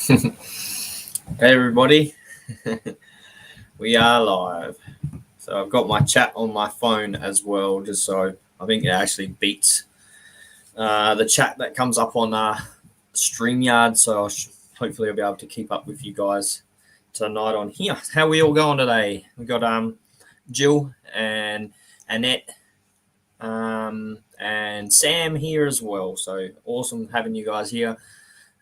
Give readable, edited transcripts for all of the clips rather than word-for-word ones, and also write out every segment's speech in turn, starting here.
Hey everybody, we are live. So I've got my chat on my phone as well, just so I think it actually beats the chat that comes up on StreamYard. So hopefully I'll be able to keep up with you guys tonight on here. How are we all going today? We've got Jill and Annette and Sam here as well. So awesome having you guys here.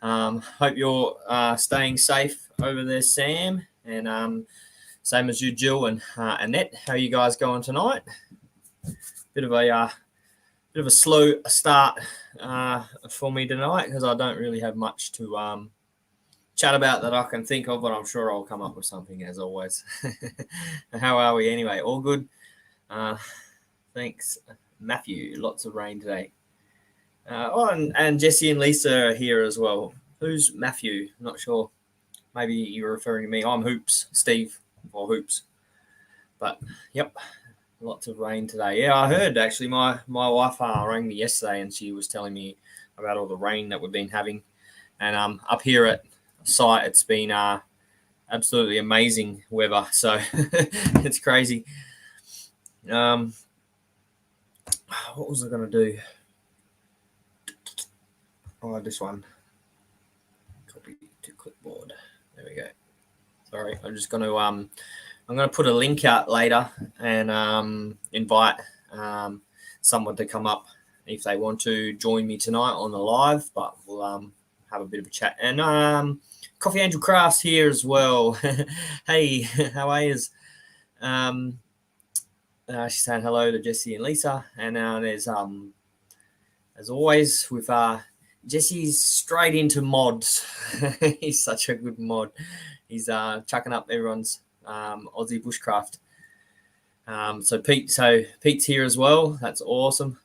Hope you're staying safe over there, Sam, and same as you, Jill and Annette. How are you guys going tonight? Bit of a slow start for me tonight because I don't really have much to chat about that I can think of, but I'm sure I'll come up with something as always. How are we anyway? All good? Thanks, Matthew. Lots of rain today. And Jesse and Lisa are here as well. Who's Matthew? I'm not sure. Maybe you're referring to me. I'm Hoops, Steve, or Hoops. But, yep, lots of rain today. Yeah, I heard, actually, my wife rang me yesterday and she was telling me about all the rain that we've been having. And up here at site, it's been absolutely amazing weather. So, it's crazy. What was I going to do? Oh, this one. Copy to clipboard. There we go. Sorry, I'm just going to I'm going to put a link out later and invite someone to come up if they want to join me tonight on the live. But we'll have a bit of a chat. And Coffee Angel Crafts here as well. Hey, how are you? She's saying hello to Jesse and Lisa. And there's as always with Jesse's straight into mods. He's such a good mod. He's chucking up everyone's Aussie bushcraft. So Pete's here as well. That's awesome.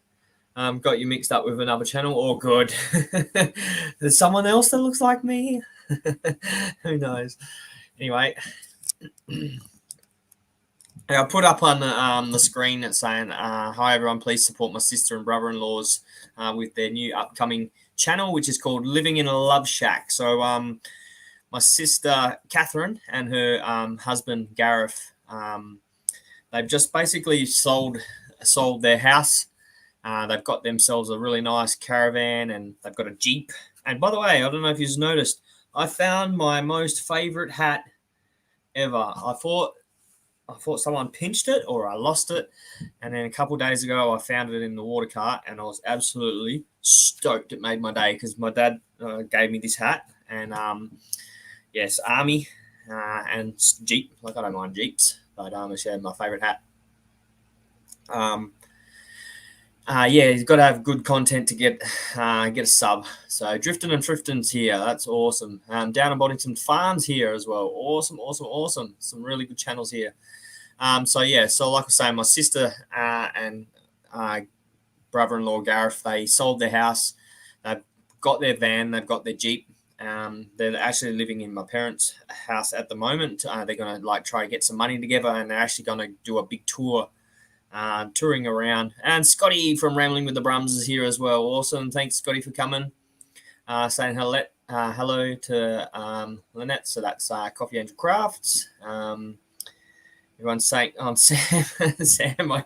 Got you mixed up with another channel. Oh, good. There's someone else that looks like me. Who knows? Anyway, I put up on the screen that's saying, "Hi everyone, please support my sister and brother-in-laws with their new upcoming channel, which is called Living in a Love Shack." So my sister Catherine and her husband Gareth, they've just basically sold their house. They've got themselves a really nice caravan and they've got a Jeep. And by the way, I don't know if you've noticed, I found my most favorite hat ever. I thought someone pinched it or I lost it. And then a couple of days ago, I found it in the water cart and I was absolutely stoked. It made my day because my dad gave me this hat. And yes, Army and Jeep. Like, I don't mind Jeeps, but it's my favorite hat. Yeah, you've got to have good content to get a sub. So Drifting and Thrifting's here. That's awesome. Down in Boddington Farms here as well. Awesome. Some really good channels here. So like I was saying, my sister and brother-in-law Gareth, they sold their house. They've got their van. They've got their Jeep. They're actually living in my parents' house at the moment. They're going to try to get some money together, and they're actually going to do a big tour, touring around. And Scotty from Rambling with the Brums is here as well. Awesome. Thanks, Scotty, for coming. Saying hello to Lynette. So that's Coffee Angel Crafts. Everyone's saying, Sam,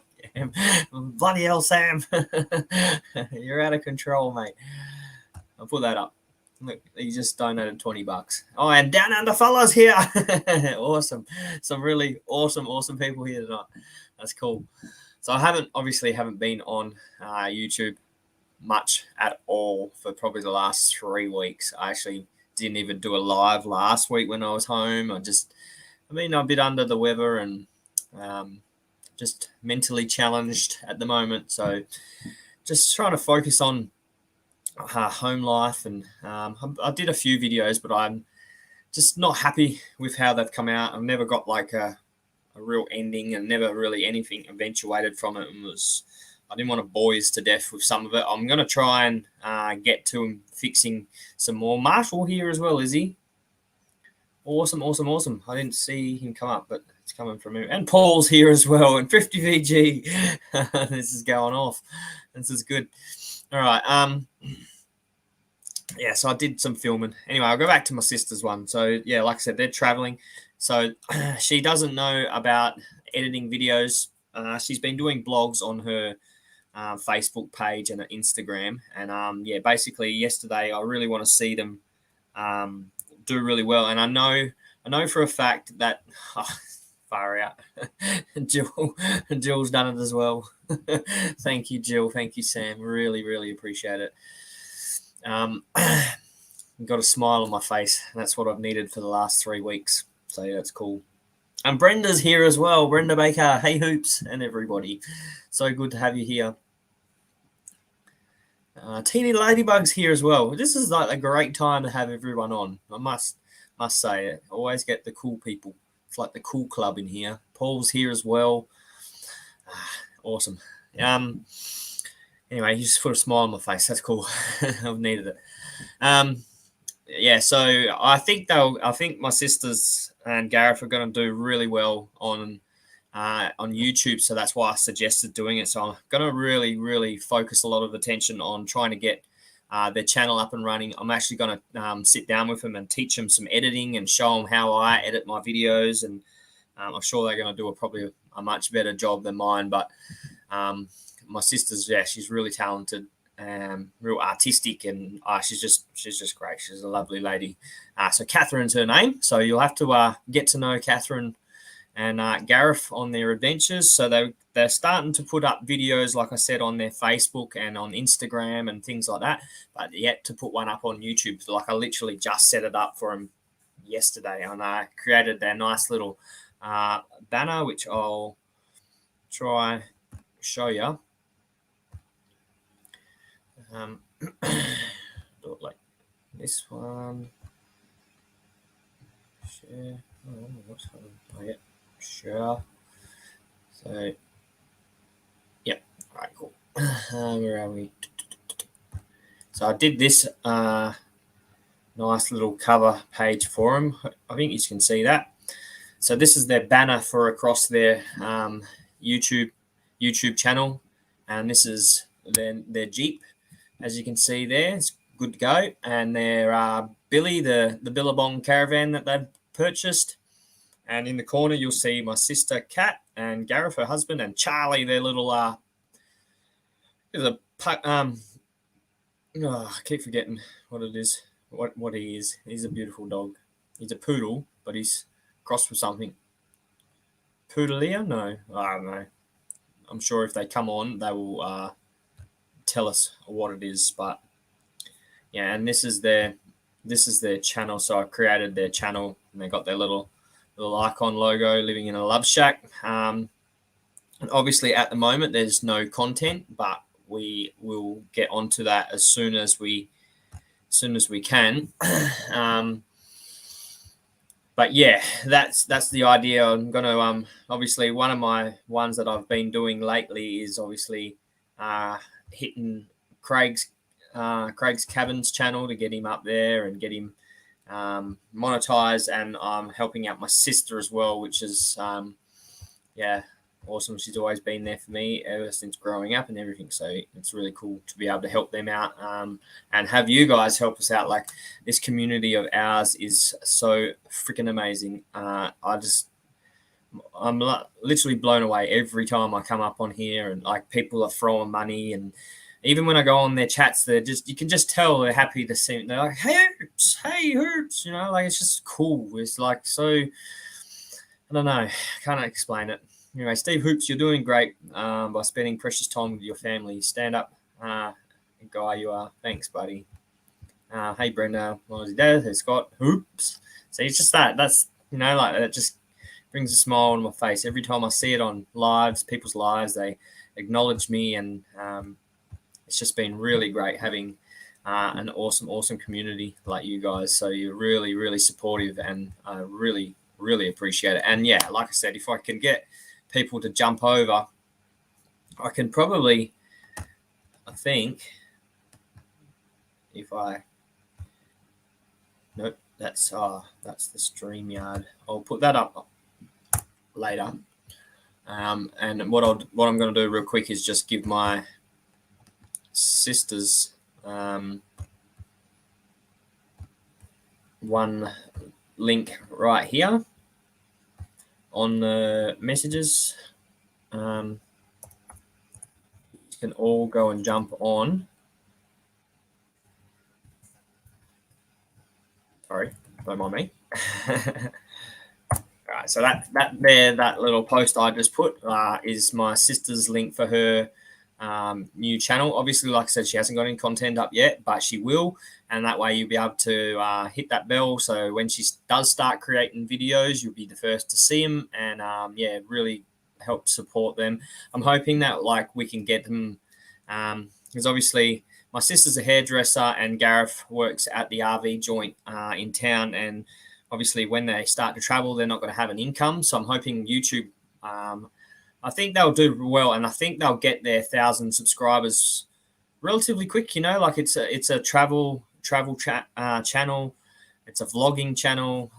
bloody hell, Sam. You're out of control, mate. I'll put that up. Look, he just donated $20. Oh, and Down Under Fellas here. Awesome. Some really awesome people here tonight. That's cool. So I haven't been on YouTube much at all for probably the last 3 weeks. I actually didn't even do a live last week when I was home. I'm a bit under the weather and just mentally challenged at the moment. So just trying to focus on home life. And I did a few videos, but I'm just not happy with how they've come out. I've never got a real ending and never really anything eventuated from it. I didn't want to bore you to death with some of it. I'm going to try and get to him fixing some more. Marshall here as well, is he? Awesome. I didn't see him come up, but it's coming from him. And Paul's here as well. And 50 VG. This is going off. This is good. All right. yeah, so I did some filming. Anyway, I'll go back to my sister's one. So yeah, like I said, they're traveling. So she doesn't know about editing videos. She's been doing blogs on her Facebook page and Instagram. And yeah, basically yesterday, I really want to see them do really well. And I know for a fact that far out, Jill's done it as well. Thank you, Jill. Thank you, Sam. Really, really appreciate it. Got a smile on my face. That's what I've needed for the last 3 weeks. So yeah, that's cool. And Brenda's here as well. Brenda Baker. Hey Hoops and everybody. So good to have you here. Teeny Ladybug's here as well. This is like a great time to have everyone on. I must say it. Always get the cool people. It's like the cool club in here. Paul's here as well. Awesome. Anyway, you just put a smile on my face. That's cool. I've needed it. Yeah, so I think my sisters and Gareth are going to do really well on YouTube. So that's why I suggested doing it. So I'm going to really, really focus a lot of attention on trying to get their channel up and running. I'm actually going to sit down with them and teach them some editing and show them how I edit my videos. And I'm sure they're going to do probably a much better job than mine. But my sister's, yeah, she's really talented. Real artistic, and she's just great. She's a lovely lady. So Catherine's her name. So you'll have to get to know Catherine and Gareth on their adventures. So they're starting to put up videos, like I said, on their Facebook and on Instagram and things like that, but yet to put one up on YouTube. So like I literally just set it up for them yesterday, and I created their nice little banner, which I'll try show you. Do it like this one. Share. Oh yeah. Sure. So, yep. All right, cool. Where are we? So I did this nice little cover page for them. I think you can see that. So this is their banner for across their YouTube channel, and this is their Jeep. As you can see there, it's good to go. And their Billy, the Billabong caravan that they've purchased. And in the corner, you'll see my sister Kat and Gareth, her husband, and Charlie, their little I keep forgetting what it is. What he is. He's a beautiful dog. He's a poodle, but he's crossed with something. Poodleia? No, I don't know. I'm sure if they come on, they will tell us what it is. But yeah, and this is their channel. So I created their channel, and they got their little icon logo, living in a love shack. And obviously at the moment there's no content, but we will get onto that as soon as we can. But yeah, that's the idea. I'm going to obviously one of my ones that I've been doing lately is obviously hitting Craig's Cabins channel to get him up there and get him monetized, and I'm helping out my sister as well, which is yeah, awesome. She's always been there for me ever since growing up and everything, so it's really cool to be able to help them out and have you guys help us out. Like, this community of ours is so freaking amazing. I'm literally blown away every time I come up on here, and like people are throwing money, and even when I go on their chats, you can just tell they're happy to see me. They're like, hey Hoops, you know, like it's just cool. It's like, so, I don't know, can't explain it. Anyway, Steve Hoops, you're doing great by spending precious time with your family. Stand up, guy you are. Thanks, buddy. Hey Brenda, what was your dad? Hey Scott, Hoops. So it's just that's, you know, like that just brings a smile on my face every time I see it on people's lives. They acknowledge me, and it's just been really great having an awesome community like you guys. So you're really, really supportive, and I really, really appreciate it. And yeah, like I said, if I can get people to jump over, I can probably, I think, if I, nope, that's the StreamYard. I'll put that up later. And what I'm going to do real quick is just give my sisters one link right here on the messages. You can all go and jump on. Sorry, don't mind me. All right, so that little post I just put is my sister's link for her new channel. Obviously, like I said, she hasn't got any content up yet, but she will, and that way you'll be able to hit that bell. So when she does start creating videos, you'll be the first to see them, and yeah, really help support them. I'm hoping that like we can get them, because obviously my sister's a hairdresser and Gareth works at the RV joint in town, and obviously when they start to travel, they're not going to have an income. So I'm hoping YouTube, I think they'll do well, and I think they'll get their 1,000 subscribers relatively quick. You know, like it's a travel channel, it's a vlogging channel,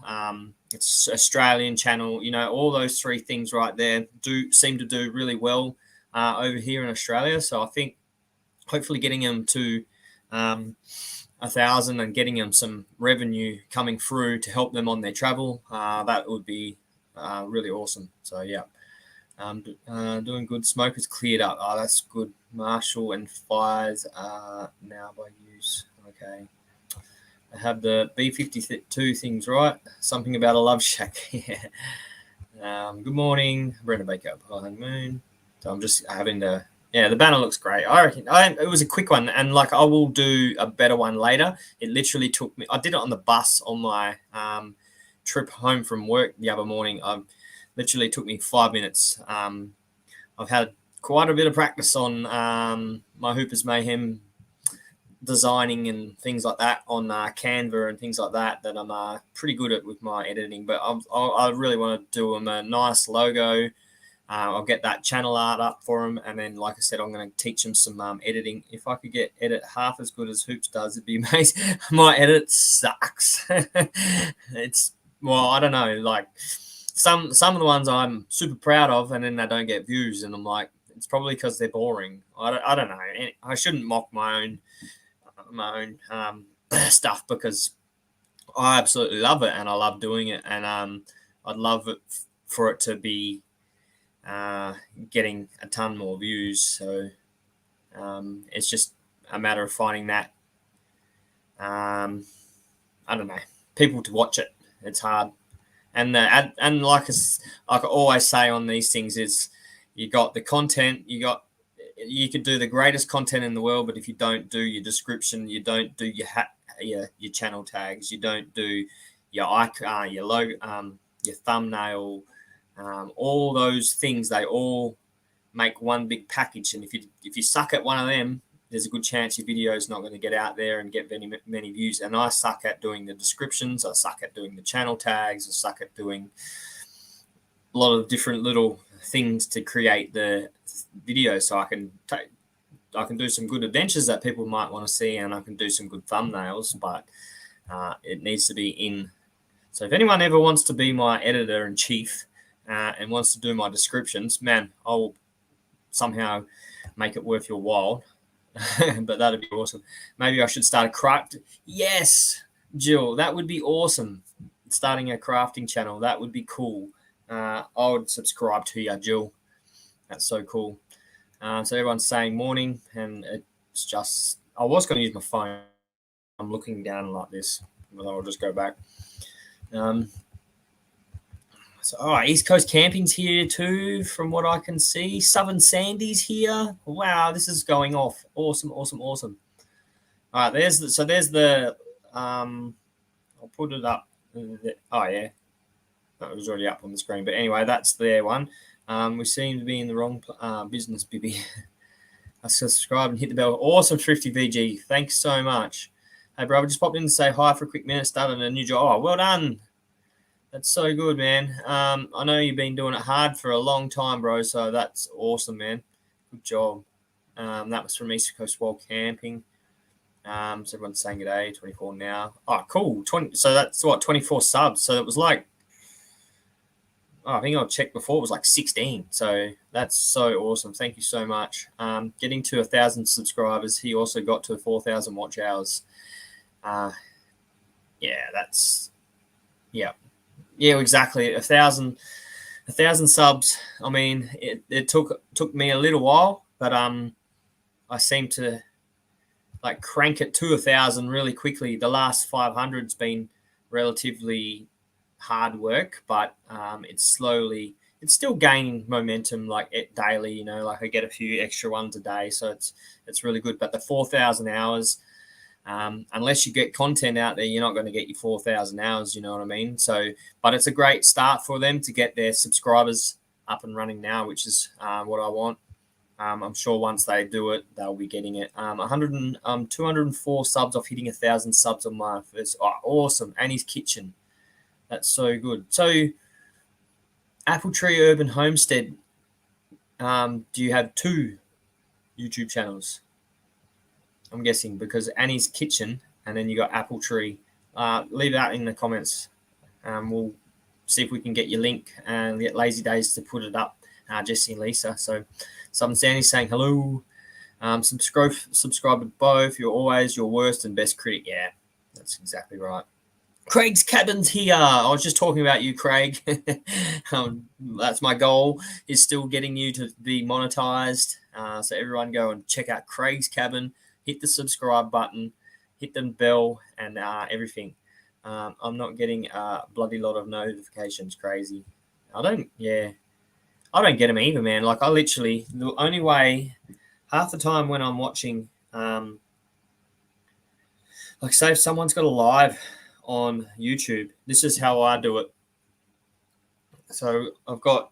it's Australian channel. You know, all those three things right there do seem to do really well over here in Australia. So I think hopefully getting them to 1,000 and getting them some revenue coming through to help them on their travel, that would be really awesome. So yeah, doing good. Smoke is cleared up. Oh, that's good. Marshall and fires now by use. Okay. I have the B52 things right. Something about a love shack. Yeah. Good morning, Brenda Baker, Behind Moon. So I'm just having the the banner looks great. I reckon it was a quick one, and like I will do a better one later. It literally took me. I did it on the bus on my trip home from work the other morning. Literally took me 5 minutes. I've had quite a bit of practice on my Hoopers Mayhem designing and things like that on Canva and things like that I'm pretty good at with my editing. But I really want to do them a nice logo. I'll get that channel art up for them, and then, like I said, I'm going to teach them some editing. If I could get edit half as good as Hoops does, it'd be amazing. My edit sucks. It's I don't know. Like some of the ones I'm super proud of, and then they don't get views, and I'm like, it's probably because they're boring. I don't know. I shouldn't mock my own stuff, because I absolutely love it and I love doing it, and I'd love it for it to be getting a ton more views. So it's just a matter of finding that I don't know, people to watch it. It's hard, and like I always say on these things is you got the content, you could do the greatest content in the world, but if you don't do your description, you don't do your channel tags, you don't do your icon, your logo, your thumbnail, all those things, they all make one big package. And if you suck at one of them, there's a good chance your video is not going to get out there and get many views. And I suck at doing the descriptions. I suck at doing the channel tags. I suck at doing a lot of different little things to create the video, so I can do some good adventures that people might want to see, and I can do some good thumbnails, but it needs to be in. So if anyone ever wants to be my editor in chief and wants to do my descriptions, man, I'll somehow make it worth your while. But that'd be awesome. Maybe I should start a craft. Yes, Jill, that would be awesome. Starting a crafting channel, that would be cool. I would subscribe to you, Jill. That's so cool. So everyone's saying morning, and it's just, I was going to use my phone. I'm looking down like this, but I'll just go back. So, East Coast Camping's here too, from what I can see. Southern Sandy's here. Wow, this is going off. Awesome, awesome, awesome. All right, there's the I'll put it up. Oh yeah, that was already up on the screen. But anyway, that's their one. We seem to be in the wrong business, Bibby. I subscribe and hit the bell. Awesome, Thrifty VG. Thanks so much. Hey, bro, I just popped in to say hi for a quick minute. Started a new job. Oh, well done. That's so good, man. I know you've been doing it hard for a long time, bro, so that's awesome, man. Good job. That was from East Coast Wild Camping. So everyone's saying good day, 24 now. Oh, cool. 20. So that's what, 24 subs. So it was like, I think I checked before, it was like 16. So that's so awesome. Thank you so much. Getting to 1,000 subscribers. He also got to 4,000 watch hours. yeah, that's yeah, exactly. 1,000 subs. I mean, it took me a little while, but I seem to like crank it to 1,000 really quickly. The last 500's been relatively hard work, but it's still gaining momentum like daily. You know, like I get a few extra ones a day, so it's really good. But the 4,000 hours, unless you get content out there, you're not going to get your 4,000 hours. You know what I mean? So, but it's a great start for them to get their subscribers up and running now, which is what I want. I'm sure once they do it, they'll be getting it. 204 subs off hitting 1,000 subs a month. It's awesome. Annie's Kitchen. That's so good. So, Apple Tree Urban Homestead. Do you have 2 YouTube channels? I'm guessing because Annie's Kitchen and then you got Apple Tree. Leave that in the comments. We'll see if we can get your link and get Lazy Days to put it up. Jesse and Lisa. So, Southern Sandy's saying hello. Subscribe to both. You're always your worst and best critic. Yeah, that's exactly right. Craig's Cabin's here. I was just talking about you, Craig. That's my goal, is still getting you to be monetized. So everyone go and check out Craig's Cabin. Hit the subscribe button. Hit the bell and everything. I'm not getting a bloody lot of notifications. Crazy. I don't get them either, man. Like, the only way, half the time when I'm watching, like, say if someone's got a live on YouTube, this is how I do it. So I've got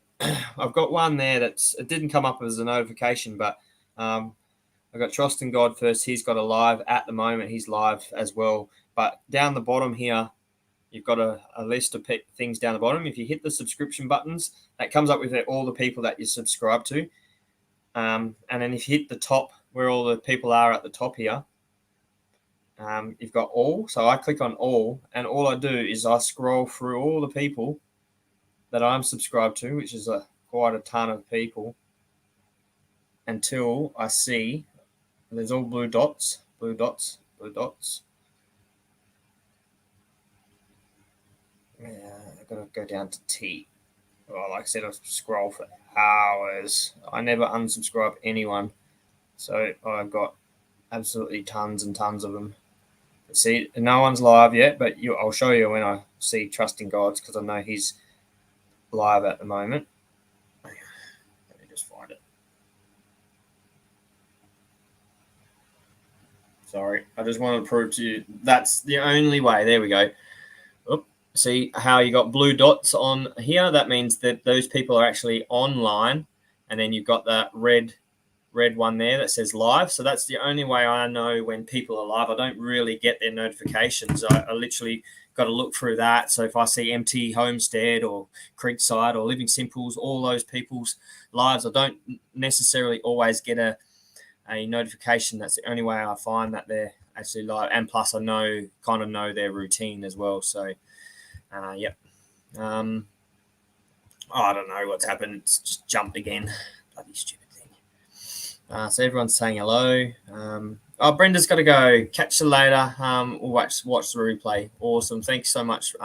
one there it didn't come up as a notification, but I've got Trust in God First. He's got a live at the moment. He's live as well. But down the bottom here, you've got a list of things down the bottom. If you hit the subscription buttons, that comes up with all the people that you subscribe to. And then if you hit the top, where all the people are at the top here, you've got all. So I click on all, and all I do is I scroll through all the people that I'm subscribed to, which is quite a ton of people, until I see there's all blue dots. Yeah, I've got to go down to T. Well, like I said, I scroll for hours. I never unsubscribe anyone. So I've got absolutely tons and tons of them. See, no one's live yet, but I'll show you when I see Trusting Gods, because I know he's live at the moment. Let me just find it. Sorry, I just want to prove to you that's the only way. There we go. See how you got blue dots on here? That means that those people are actually online, and then you've got that red one there that says live. So that's the only way I know when people are live. I don't really get their notifications. I literally got to look through that. So if I see MT Homestead or Creekside or Living Simples, all those people's lives, I don't necessarily always get a notification. That's the only way I find that they're actually live. And plus I kind of know their routine as well. So yep. I don't know what's happened. It's just jumped again. Bloody stupid thing. So everyone's saying hello. Brenda's got to go. Catch you later. We'll watch the replay. Awesome. Thanks so much,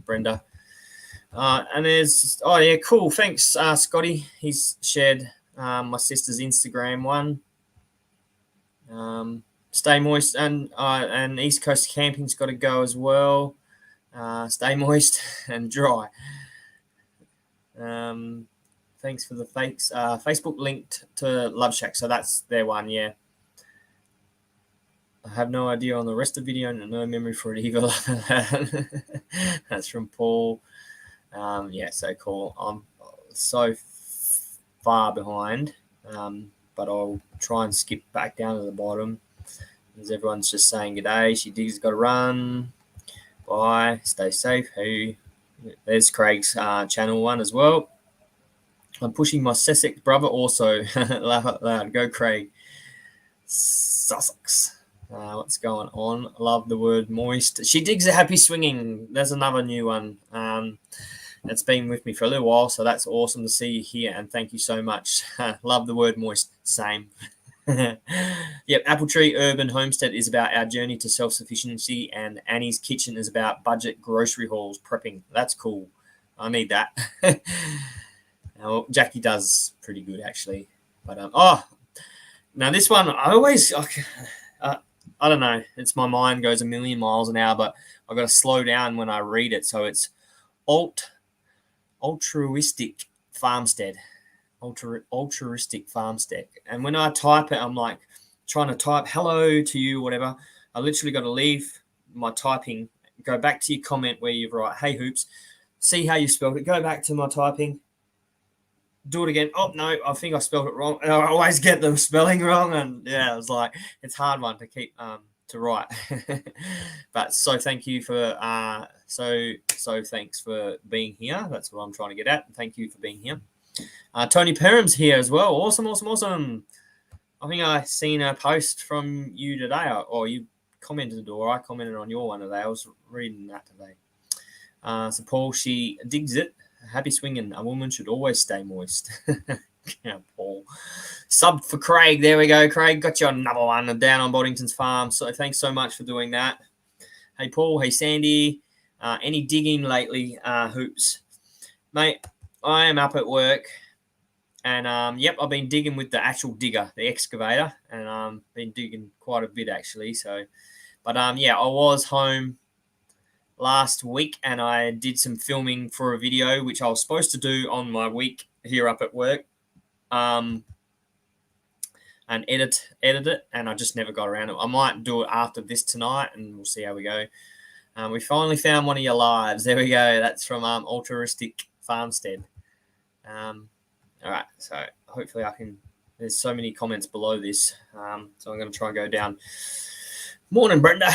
Brenda. And there's cool. Thanks, Scotty. He's shared my sister's Instagram one. Stay moist and East Coast Camping's got to go as well. Stay moist and dry. Thanks for the Facebook linked to Love Shack. So that's their one, yeah. I have no idea on the rest of the video and no memory for it either. That's from Paul. Yeah, so cool. I'm so far behind, but I'll try and skip back down to the bottom. As everyone's just saying good day. She digs, got to run. Bye. Stay safe. Hey, there's Craig's channel one as well. I'm pushing my Sussex brother also. Loud. Go, Craig. Sussex. What's going on? Love the word moist. She digs a happy swinging. There's another new one. That's been with me for a little while, so that's awesome to see you here, and thank you so much. Love the word moist. Same. Yep, Apple Tree Urban Homestead is about our journey to self-sufficiency, and Annie's Kitchen is about budget grocery hauls prepping. That's cool. I need that. Well, Jackie does pretty good actually, but now this one I always I don't know. It's my mind goes a million miles an hour, but I've got to slow down when I read it. So it's altruistic farmstead. Altruistic farmstead. And when I type it, I'm like trying to type hello to you, whatever. I literally got to leave my typing, go back to your comment where you write, hey, Hoops, see how you spelled it. Go back to my typing. Do it again. Oh, no, I think I spelled it wrong. And I always get the spelling wrong. And yeah, I was like, it's a hard one to keep to write. But so thank you for so thanks for being here. That's what I'm trying to get at. Thank you for being here. Tony Perham's here as well. Awesome. I think I seen a post from you today, or you commented, or I commented on your one today. I was reading that today. So Paul, she digs it. Happy swinging. A woman should always stay moist. Yeah, Paul. Sub for Craig. There we go, Craig. Got you another one down on Boddington's farm. So thanks so much for doing that. Hey, Paul. Hey, Sandy. Any digging lately, Hoops? Mate, I am up at work. And, yep, I've been digging with the actual digger, the excavator. And been digging quite a bit, actually. But, yeah, I was home last week and I did some filming for a video, which I was supposed to do on my week here up at work. And edit it, and I just never got around to it. I might do it after this tonight, and we'll see how we go. We finally found one of your lives. There we go. That's from Altruistic Farmstead. All right, so hopefully I can. There's so many comments below this, so I'm going to try and go down. Morning, Brenda.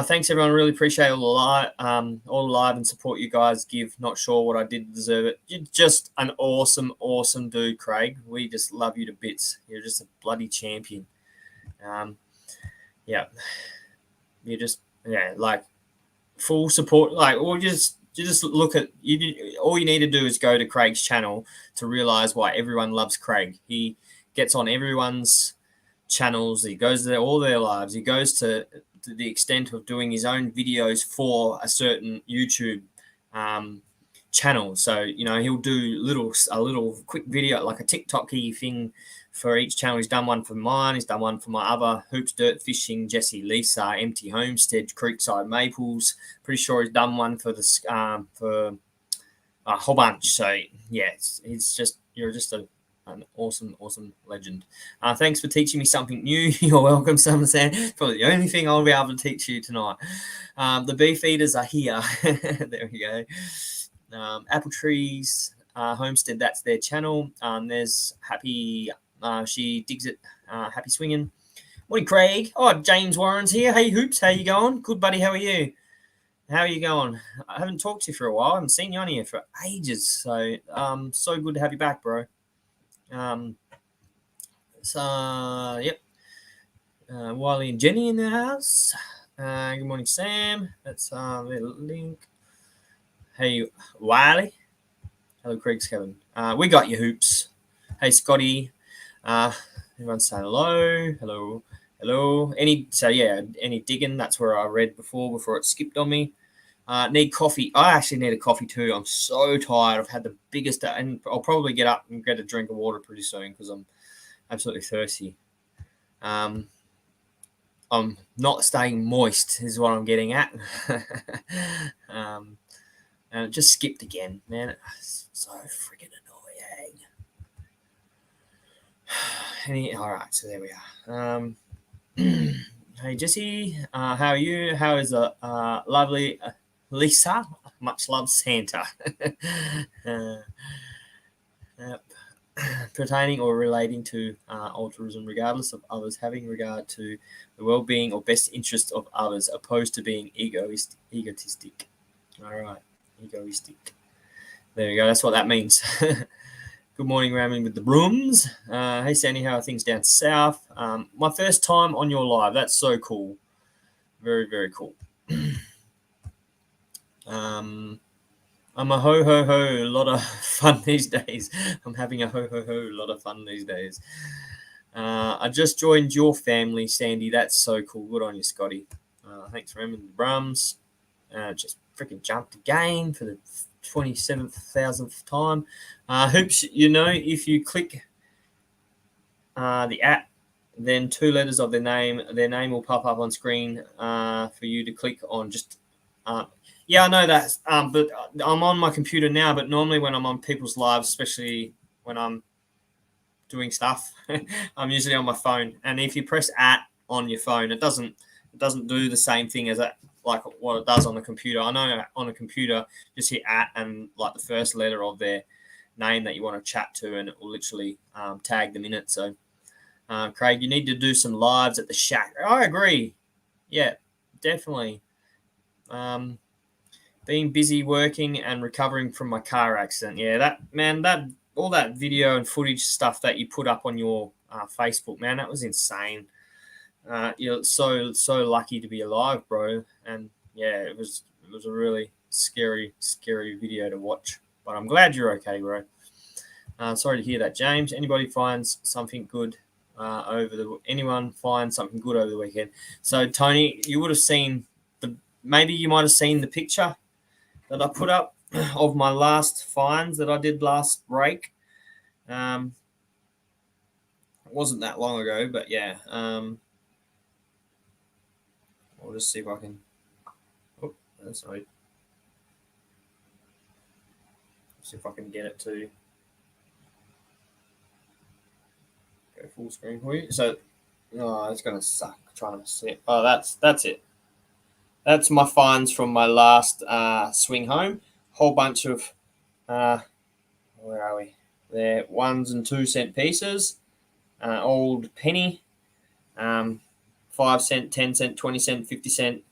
Thanks, everyone. Really appreciate all the live and support you guys give. Not sure what I did to deserve it. You're just an awesome dude, Craig. We just love you to bits. You're just a bloody champion. Yeah. You're just, like full support. Like, or you just look at, all you need to do is go to Craig's channel to realize why everyone loves Craig. He gets on everyone's channels, he goes to all their lives, he goes to the extent of doing his own videos for a certain YouTube channel. So he'll do a little quick video, like a TikTok-y thing for each channel. He's done one for mine, he's done one for my other Hoops Dirt Fishing, Jesse Lisa, Empty Homestead, Creekside Maples. Pretty sure he's done one for the for a whole bunch. So yeah, you're just an awesome legend. Thanks for teaching me something new. You're welcome, Summer Sand. Probably the only thing I'll be able to teach you tonight. The beef eaters are here. There we go. Apple Trees Homestead, that's their channel. There's Happy, she digs it. Happy swinging. Morning, Craig. Oh, James Warren's here. Hey, Hoops, how you going? Good, buddy. How are you? How are you going? I haven't talked to you for a while. I haven't seen you on here for ages. So, so good to have you back, bro. Yep. Wiley and Jenny in the house. Good morning, Sam. That's little link. Hey, Wiley. Hello, Craig's Kevin. We got you, Hoops. Hey, Scotty. Everyone's saying hello. Any digging? That's where I read before it skipped on me. Need coffee. I actually need a coffee too. I'm so tired. I've had the biggest, and I'll probably get up and get a drink of water pretty soon because I'm absolutely thirsty. I'm not staying moist is what I'm getting at. And it just skipped again, man. It's so freaking annoying. All right, so there we are. Hey, Jesse, how are you? How is lovely Lisa? Much love, Santa. Yep. Pertaining or relating to altruism, regardless of others, having regard to the well-being or best interest of others, opposed to being egotistic. All right, egoistic. There you go. That's what that means. Good morning, Ramming with the Brooms. Hey, Sandy, how are things down south? My first time on your live. That's so cool. Very, very cool. I'm a a lot of fun these days. I'm having a lot of fun these days. I just joined your family, Sandy. That's so cool. Good on you, Scotty. Thanks for remembering the Brums. Just freaking jumped again for the 27,000th time. Hoops, if you click the app, then 2 letters of their name will pop up on screen for you to click on. Just yeah, I know that, but I'm on my computer now. But normally when I'm on people's lives, especially when I'm doing stuff, I'm usually on my phone. And if you press on your phone, it doesn't do the same thing as like what it does on the computer. I know on a computer, just hit and like the first letter of their name that you want to chat to, and it will literally tag them in it. So, Craig, you need to do some lives at the shack. I agree. Yeah, definitely. Being busy working and recovering from my car accident. Yeah, that all that video and footage stuff that you put up on your Facebook, man, that was insane. You're so lucky to be alive, bro. And yeah, it was a really scary video to watch. But I'm glad you're okay, bro. Sorry to hear that, James. Anyone finds something good over the weekend? So Tony, you would have seen maybe you might have seen the picture that I put up of my last finds that I did last break. It wasn't that long ago, but yeah. I'll just see if I can. Oh, that's right. See if I can get it to go full screen for you. So, it's gonna suck trying to see it. Oh, that's it. That's my finds from my last swing home. Whole bunch of where are we? They're 1 and 2 cent pieces. Old penny, 5 cent, 10 cent, 20 cent, 50 cent.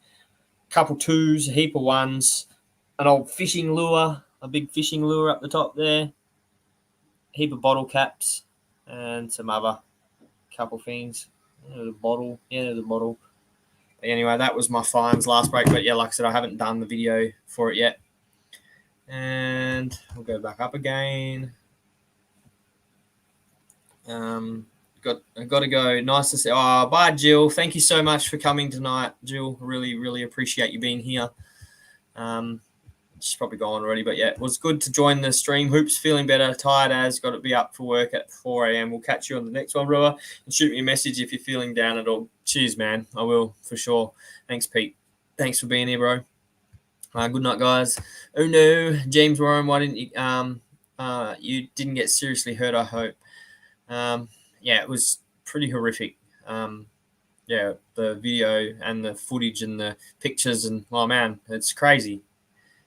Couple 2s, a heap of 1s. An old fishing lure, a big fishing lure up the top there. A heap of bottle caps, and some other couple things. The bottle. But anyway, that was my finds last break. But yeah, like I said, I haven't done the video for it yet. And we'll go back up again. Got to go. Nice to see. Oh, bye, Jill. Thank you so much for coming tonight, Jill. Really appreciate you being here. She's probably gone already, but yeah, it was good to join the stream. Hoops, feeling better, tired as, got to be up for work at 4 a.m. We'll catch you on the next one, brother. And shoot me a message if you're feeling down at all. Cheers, man. I will, for sure. Thanks, Pete. Thanks for being here, bro. Good night, guys. Oh, no. James Warren, why didn't you... you didn't get seriously hurt, I hope. Yeah, it was pretty horrific. Yeah, the video and the footage and the pictures, and, oh, man, it's crazy.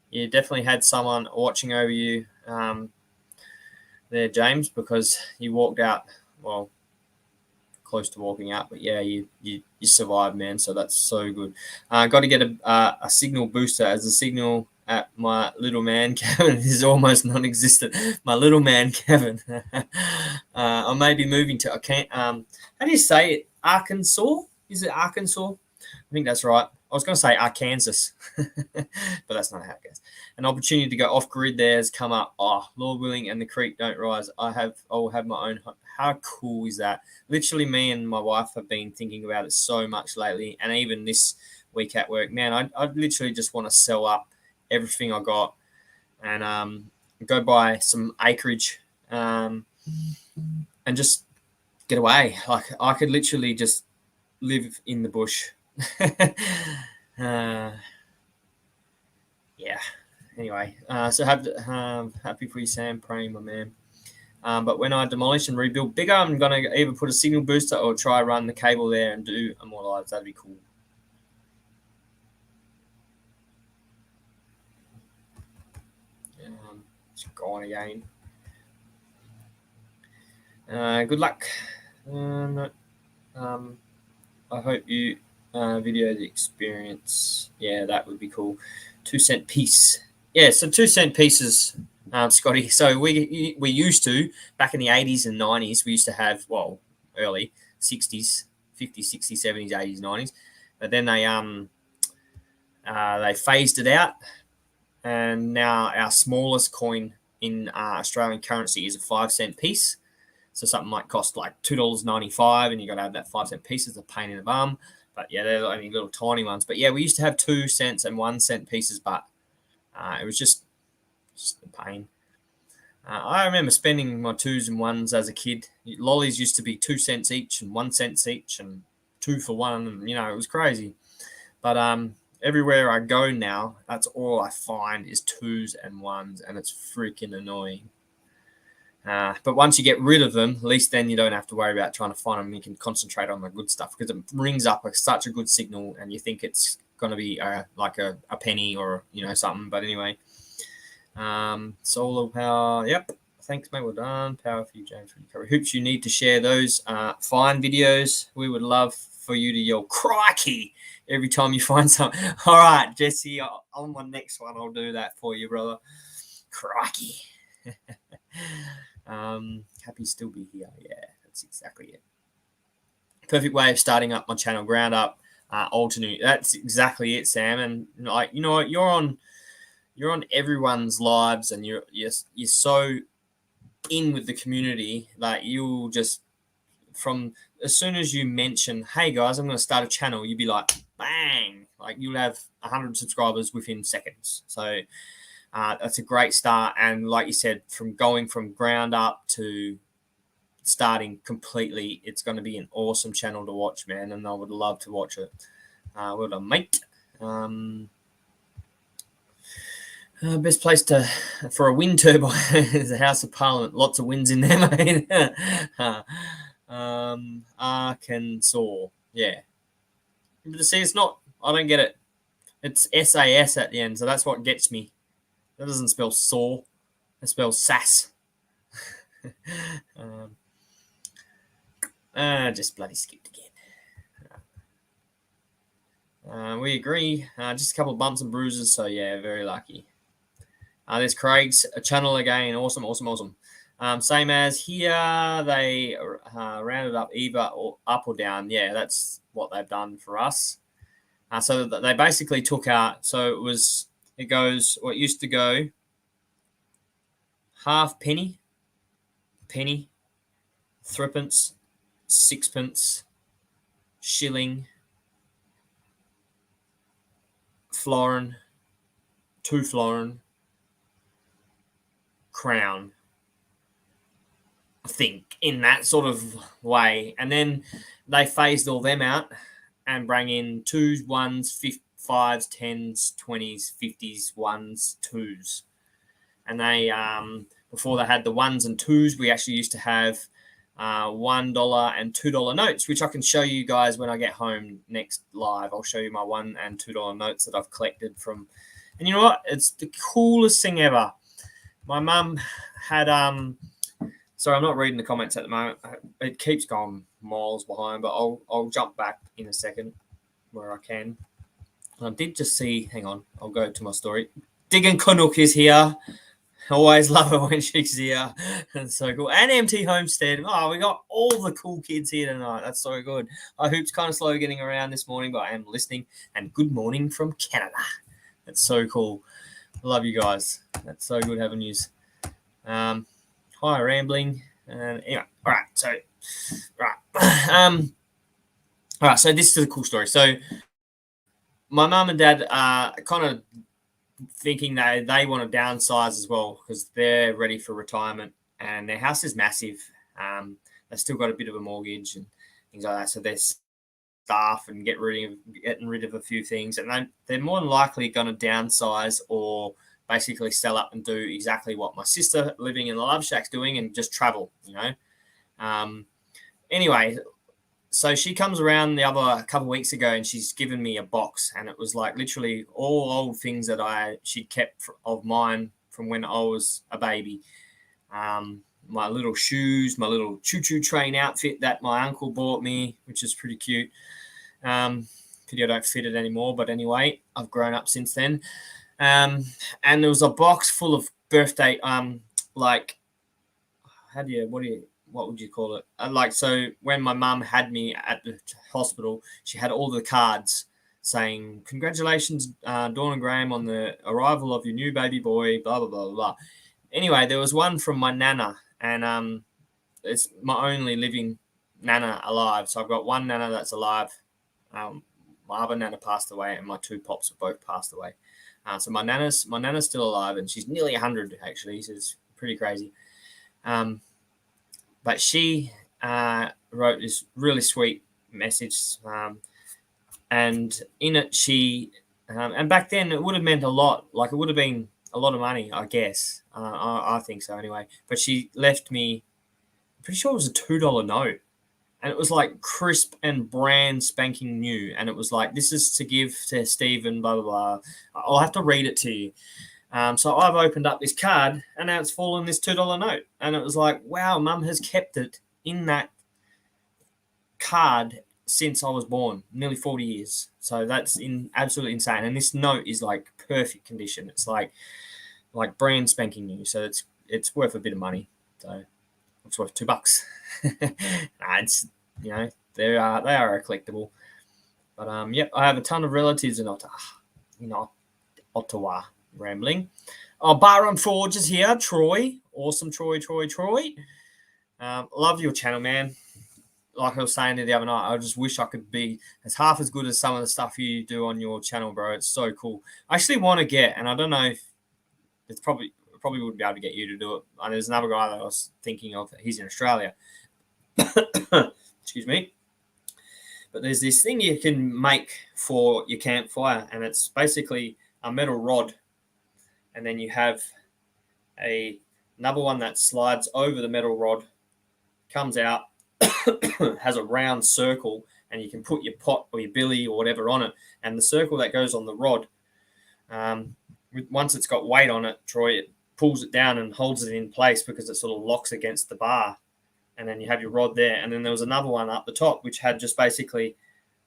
You definitely had someone watching over you there, James, because you walked out, well, close to walking out, but yeah, you survived, man. So that's so good. Got to get a signal booster, as the signal at my little man cabin is almost non-existent. My little man cabin. I may be moving to how do you say it? Arkansas? Is it Arkansas? I think that's right. I was going to say Arkansas, but that's not how it goes. An opportunity to go off grid there has come up. Oh, Lord willing, and the creek don't rise. I will have my own home. How cool is that? Literally, me and my wife have been thinking about it so much lately, and even this week at work. Man, I literally just want to sell up everything I got and go buy some acreage and just get away. Like, I could literally just live in the bush. Yeah. Anyway, so happy for you, Sam. Praying, my man. But when I demolish and rebuild bigger, I'm gonna either put a signal booster or try run the cable there and do more lives. That'd be cool. It's gone again. Good luck. I hope you video the experience. Yeah, that would be cool. 2 cent piece. Yeah, so 2 cent pieces, Scotty. So we used to, back in the 80s and 90s, we used to have, well, early 60s, 50s, 60s, 70s, 80s, 90s. But then they phased it out, and now our smallest coin in Australian currency is a 5 cent piece. So something might cost like $2.95, and you got to have that 5-cent piece. It's a pain in the bum. But yeah, they're only little tiny ones. But yeah, we used to have 2 cents and 1 cent pieces, but it was just a pain. I remember spending my 2s and 1s as a kid. Lollies used to be 2 cents each and 1 cent each and 2 for 1. And, it was crazy. But everywhere I go now, that's all I find is 2s and 1s, and it's freaking annoying. But once you get rid of them, at least then you don't have to worry about trying to find them. You can concentrate on the good stuff because it rings up such a good signal, and you think it's going to be like a penny or something. But anyway, solar power. Yep. Thanks, mate. Well done. Power for you, James. For recovery. Hoops, you need to share those fine videos. We would love for you to yell "crikey" every time you find something. All right, Jesse. On my next one, I'll do that for you, brother. Crikey. Happy to still be here. Yeah, that's exactly it. Perfect way of starting up my channel, ground up, old to new. That's exactly it, Sam. And like what, you're on everyone's lives, and you're so in with the community that you'll just, from as soon as you mention, hey guys, I'm going to start a channel, you'll be like, bang, like you'll have 100 subscribers within seconds. So that's a great start. And like you said, from going from ground up to starting completely, it's going to be an awesome channel to watch, man. And I would love to watch it. Well done, mate. Best place for a wind turbine is the House of Parliament. Lots of winds in there, mate. Arkansas. Yeah. But see, it's not, I don't get it. It's SAS at the end, so that's what gets me. That doesn't spell saw. It spells sass. Just bloody skipped again. We agree. Just a couple of bumps and bruises, so yeah, very lucky. There's Craig's channel again. Awesome. Same as here. They rounded up either up or down. Yeah, that's what they've done for us. So they basically took out. So it goes. What used to go half penny, threepence, sixpence, shilling, florin, 2 florin, crown, I think, in that sort of way. And then they phased all them out and bring in 2s, 1s, 5s, 10s, 20s, 50s, 1s, 2s. And they, before they had the 1s and 2s, we actually used to have $1 and $2 notes, which I can show you guys when I get home next live. I'll show you my $1 and $2 notes that I've collected from. And you know what? It's the coolest thing ever. My mum had sorry, I'm not reading the comments at the moment. It keeps going miles behind, but I'll jump back in a second where I can. I did just see, hang on, I'll go to my story. Diggin Canuck is here. Always love her when she's here. That's so cool. And MT Homestead. Oh, we got all the cool kids here tonight. That's so good. I hope's kind of slow getting around this morning, but I am listening. And good morning from Canada. That's so cool. Love you guys. That's so good having you. Hi, rambling. And anyway, all right. So, all right. So this is a cool story. So my mum and dad are kind of thinking they want to downsize as well because they're ready for retirement and their house is massive. They've still got a bit of a mortgage and things like that. So they're staff and getting rid of a few things, and they're more than likely going to downsize or basically sell up and do exactly what my sister living in the Love Shack's doing and just travel, Anyway, so she comes around the other couple of weeks ago and she's given me a box, and it was like literally all old things that she'd kept of mine from when I was a baby. My little shoes, my little choo-choo train outfit that my uncle bought me, which is pretty cute. Pity I don't fit it anymore, but anyway, I've grown up since then. And there was a box full of birthday, like, what would you call it? So when my mum had me at the hospital, she had all the cards saying, congratulations, Dawn and Graham, on the arrival of your new baby boy, blah, blah, blah, blah. Anyway, there was one from my nana, and it's my only living nana alive. So I've got one nana that's alive. My other nana passed away, and my two pops have both passed away. So my nana's still alive, and she's nearly 100 actually. So it's pretty crazy. But she wrote this really sweet message, and in it she, and back then it would have meant a lot. Like it would have been a lot of money, I guess. I think so anyway. But she left me, I'm pretty sure it was a $2 note. And it was like crisp and brand spanking new. And it was like, this is to give to Stephen, blah, blah, blah. I'll have to read it to you. So I've opened up this card, and now it's fallen this $2 note. And it was like, wow, Mum has kept it in that card since I was born, nearly 40 years. So that's absolutely insane. And this note is like perfect condition. It's like brand spanking new. So it's worth a bit of money. So it's worth $2. It's, they are a collectible. But yep, I have a ton of relatives in Ottawa. Rambling. Oh, Byron Forge is here. Troy, awesome. Troy. Love your channel, man. Like I was saying the other night, I just wish I could be half as good as some of the stuff you do on your channel, bro. It's so cool. I actually want to get, and I don't know if it's probably wouldn't be able to get you to do it. And there's another guy that I was thinking of. He's in Australia. Excuse me. But there's this thing you can make for your campfire, and it's basically a metal rod, and then you have another one that slides over the metal rod, comes out, has a round circle, and you can put your pot or your billy or whatever on it, and the circle that goes on the rod, once it's got weight on it, Troy, it pulls it down and holds it in place because it sort of locks against the bar. And then you have your rod there. And then there was another one up the top, which had just basically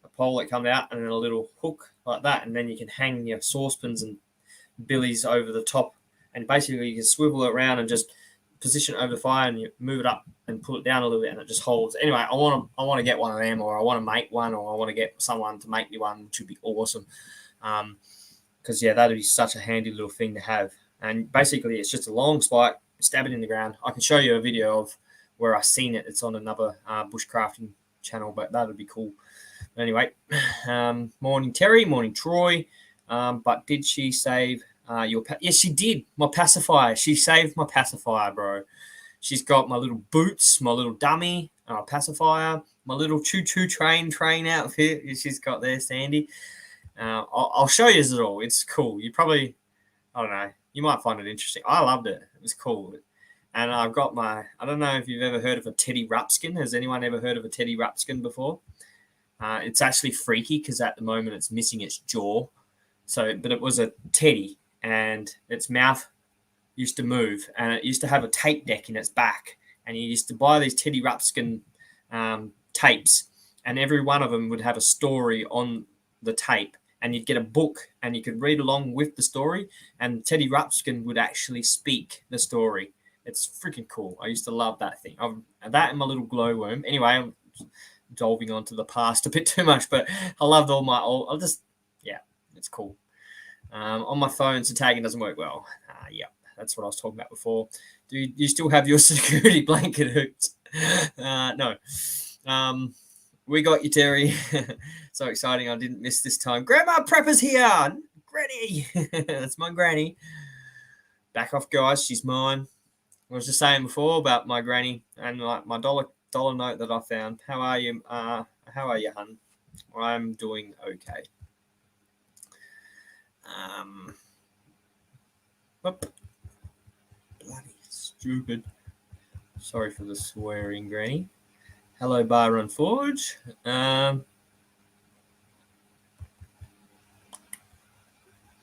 a pole that comes out and then a little hook like that. And then you can hang your saucepans and billies over the top. And basically you can swivel it around and just position it over the fire, and you move it up and pull it down a little bit, and it just holds. Anyway, I want to get one of them, or I want to make one, or I want to get someone to make me one, which would be awesome. Because, yeah, that would be such a handy little thing to have. And basically it's just a long spike, stab it in the ground. I can show you a video of where I seen it. It's on another bushcrafting channel, but that would be cool. But anyway, morning Terry, morning Troy. But did she save your yes, she did. My pacifier. She saved my pacifier, bro. She's got my little boots, my little dummy, pacifier, my little choo-choo train outfit she's got there, Sandy. I'll show you it all. It's cool. You probably, I don't know, you might find it interesting. I loved it. It was cool. And I've got I don't know if you've ever heard of a Teddy Ruxpin. Has anyone ever heard of a Teddy Ruxpin before? It's actually freaky because at the moment it's missing its jaw. But it was a teddy, and its mouth used to move, and it used to have a tape deck in its back. And you used to buy these Teddy Ruxpin tapes, and every one of them would have a story on the tape. And you'd get a book, and you could read along with the story, and Teddy Ruxpin would actually speak the story. It's freaking cool. I used to love that thing. That and my little glowworm. Anyway, I'm delving onto the past a bit too much, but I loved all my old. It's cool. On my phone, so tagging doesn't work well. That's what I was talking about before. Do you still have your security blanket hooks? No. We got you, Terry. So exciting. I didn't miss this time. Grandma Prepper's here. Granny. That's my granny. Back off, guys. She's mine. I was just saying before about my granny and my dollar note that I found. How are you? How are you, hun? I'm doing okay. Bloody stupid. Sorry for the swearing, granny. Hello, Byron Forge.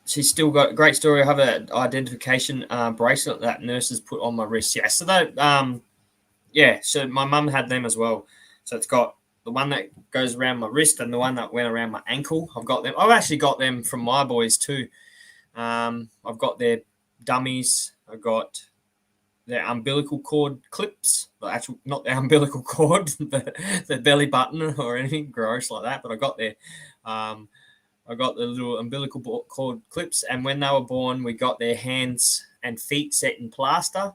She's still got a great story. I have an identification bracelet that nurses put on my wrist. Yeah, so that so my mum had them as well. So it's got the one that goes around my wrist and the one that went around my ankle. I've got them. I've actually got them from my boys too. I've got their dummies. I've got their umbilical cord clips. Not the umbilical cord, but the belly button or anything gross like that. But I got their I got the little umbilical cord clips, and when they were born, we got their hands and feet set in plaster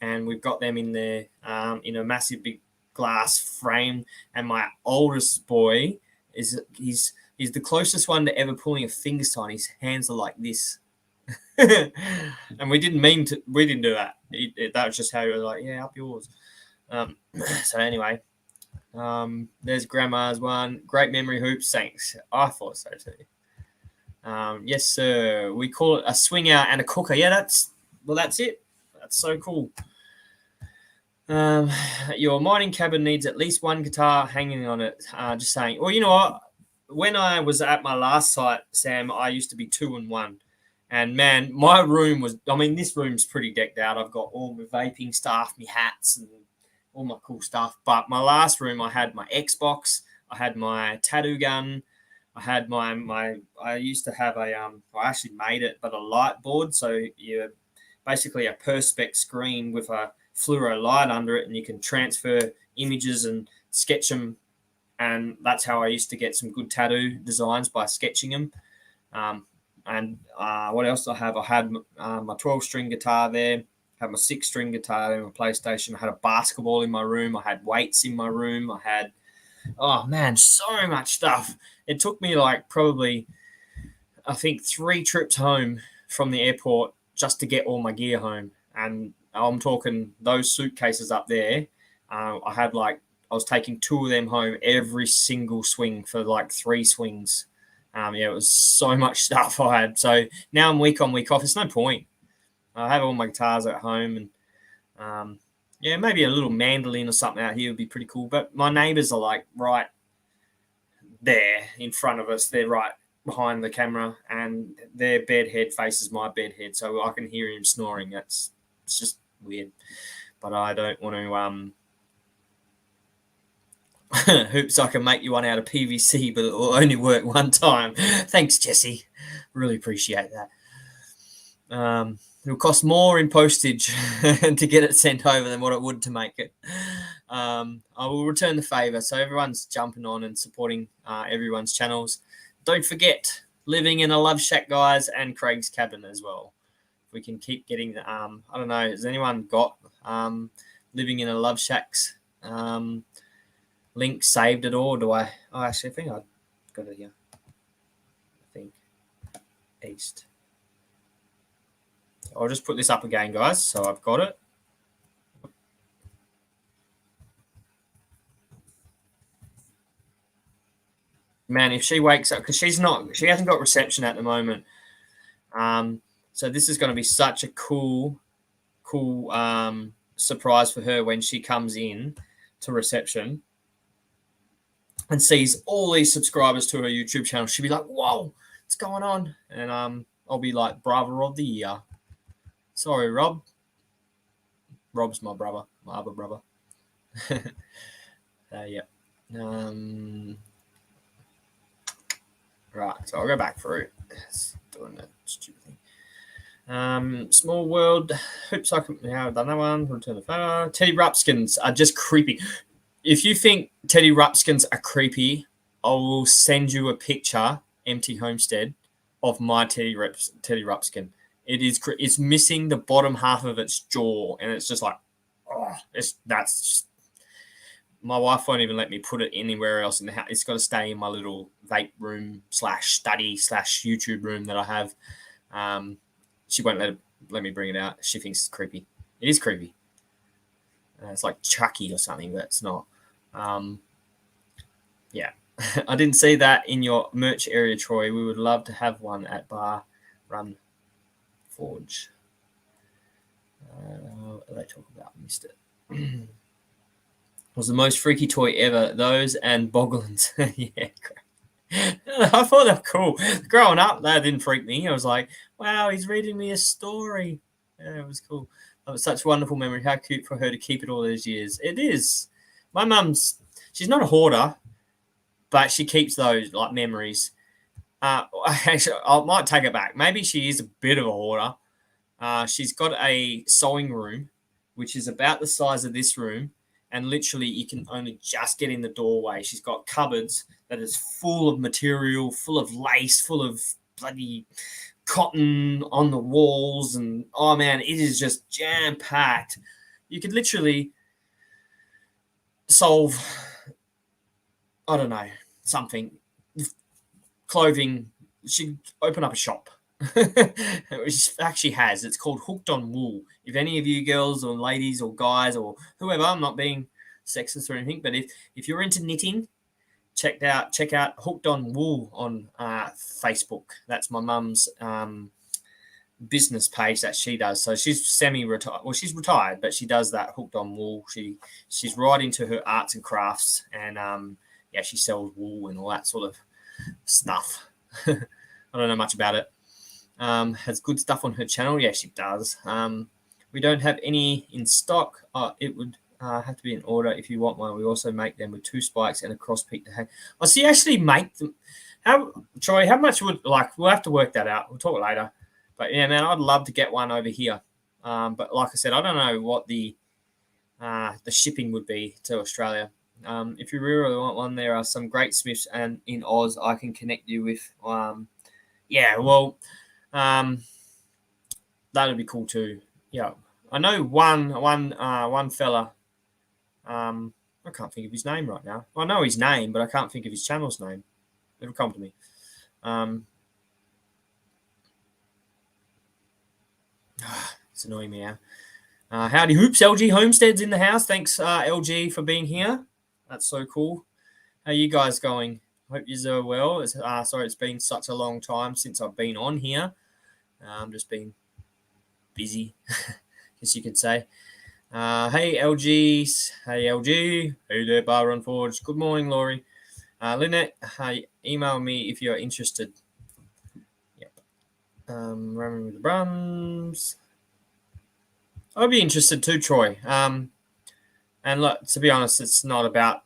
and we've got them in there in a massive big glass frame. And my oldest boy he's the closest one to ever pulling a finger sign. His hands are like this. And we didn't do that. That was just how we were like, yeah, up yours. So anyway, there's grandma's one. Great memory, Hoops. Thanks. I thought so too. Yes, sir. We call it a swing out and a cooker. Yeah, that's it. That's so cool. Your mining cabin needs at least one guitar hanging on it. Just saying. Well, you know what? When I was at my last site, Sam, I used to be 2 and 1. And man, my room this room's pretty decked out. I've got all my vaping stuff, my hats, and all my cool stuff. But my last room, I had my Xbox, I had my tattoo gun, I had I used to have I actually made it, but a light board. So you're basically a Perspex screen with a fluoro light under it, and you can transfer images and sketch them. And that's how I used to get some good tattoo designs, by sketching them. And what else I have? I had my 12-string guitar there, had my 6-string guitar in my PlayStation. I had a basketball in my room. I had weights in my room. I had, oh man, so much stuff. It took me like probably, I think, 3 trips home from the airport just to get all my gear home. And I'm talking those suitcases up there. I was taking 2 of them home every single swing for like 3 swings. It was so much stuff I had. So now I'm week on, week off. It's no point. I have all my guitars at home, and maybe a little mandolin or something out here would be pretty cool. But my neighbors are like right there in front of us. They're right behind the camera, and their bed head faces my bed head, so I can hear him snoring. It's just weird. But I don't want to Hoops, I can make you one out of PVC, but it will only work one time. Thanks, Jesse. Really appreciate that. It'll cost more in postage to get it sent over than what it would to make it. I will return the favour. So everyone's jumping on and supporting everyone's channels. Don't forget, Living in a Love Shack, guys, and Craig's Cabin as well. We can keep getting, I don't know, has anyone got Living in a Love Shack's link saved at all? Do I? Oh, actually, I think I got it here. I think East. I'll just put this up again, guys. So I've got it. Man, if she wakes up, because she hasn't got reception at the moment. So this is going to be such a cool surprise for her when she comes in to reception and sees all these subscribers to her YouTube channel. She'll be like, whoa, what's going on? And I'll be like, brother of the year. Sorry, Rob. Rob's my brother, my other brother. Yeah. Right, so I'll go back through. It's doing that stupid thing. Small World. Hoops, I can now done that one. Return the photo. Teddy Rupskins are just creepy. If you think Teddy Rupskins are creepy, I will send you a picture, Empty Homestead, of my Teddy Rupskin. It's missing the bottom half of its jaw, and it's just like, oh, that's just, my wife won't even let me put it anywhere else in the house. It's got to stay in my little vape room / study / YouTube room that I have. She won't let me bring it out. She thinks it's creepy. It is creepy. It's like Chucky or something, but it's not. Yeah. I didn't see that in your merch area, Troy. We would love to have one at Bar Run Forge. They talk about, missed it. Was the most freaky toy ever. Those and Boglins. Yeah, great. I thought they were cool. Growing up, that didn't freak me. I was like, wow, he's reading me a story. Yeah, it was cool. It was such a wonderful memory. How cute for her to keep it all those years. It is. My she's not a hoarder, but she keeps those like memories. Actually, I might take it back. Maybe she is a bit of a hoarder. She's got a sewing room, which is about the size of this room, and literally you can only just get in the doorway. She's got cupboards that is full of material, full of lace, full of bloody cotton on the walls, and oh man, it is just jam-packed. You could literally solve, I don't know, something, clothing. She'd open up a shop. Which actually has. It's called Hooked on Wool. If any of you girls or ladies or guys or whoever, I'm not being sexist or anything, but if you're into knitting, check out Hooked on Wool on Facebook. That's my mum's business page that she does. So she's semi-retired. Well, she's retired, but she does that Hooked on Wool. She's right into her arts and crafts, and she sells wool and all that sort of stuff. I don't know much about it. Has good stuff on her channel. Yeah, she does. We don't have any in stock. It would have to be in order if you want one. We also make them with 2 spikes and a cross peak to hang. Oh, so you actually make them. Troy, how much would, we'll have to work that out. We'll talk later. But yeah, man, I'd love to get one over here. But like I said, I don't know what the shipping would be to Australia. If you really want one, there are some great smiths and in Oz I can connect you with. That'd be cool too. Yeah, I know one fella. I can't think of his name right now. I know his name, but I can't think of his channel's name. It'll come to me. It's annoying me now. Howdy hoops, LG Homestead's in the house. Thanks, LG, for being here. That's so cool. How you guys going? Hope you're well. Sorry, it's been such a long time since I've been on here. I'm just been busy, guess you could say. Hey, LGs. Hey, LG. Hey there, Bar and Forge. Good morning, Laurie. Lynette, email me if you're interested. Yep. Running with the Brums. I'd be interested too, Troy. And look, to be honest, it's not about,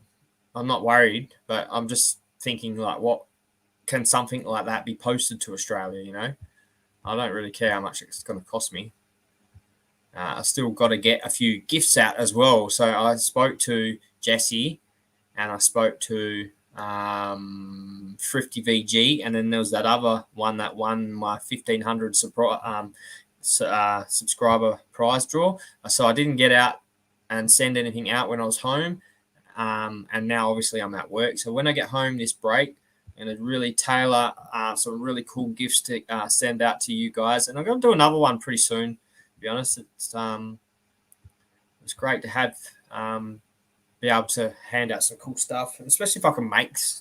I'm not worried, but I'm just thinking, what can something like that be posted to Australia, I don't really care how much it's going to cost me. I still got to get a few gifts out as well. So I spoke to Jesse and I spoke to Thrifty VG, and then there was that other one that won my 1,500 subscriber prize draw. So I didn't get out and send anything out when I was home. And now obviously I'm at work. So when I get home this break, and it really tailor some really cool gifts to send out to you guys. And I'm going to do another one pretty soon, to be honest. It's great to have be able to hand out some cool stuff, especially if I can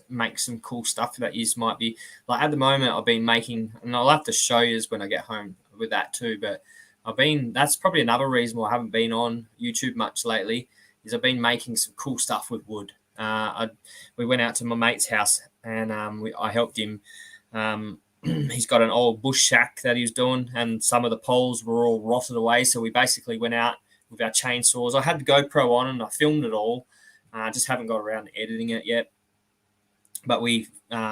make some cool stuff that you might be like. At the moment, I've been making, and I'll have to show you when I get home with that too. But that's probably another reason why I haven't been on YouTube much lately, is I've been making some cool stuff with wood. We went out to my mate's house and I helped him. He's got an old bush shack that he was doing, and some of the poles were all rotted away. So we basically went out with our chainsaws. I had the GoPro on and I filmed it all. I just haven't got around to editing it yet. But we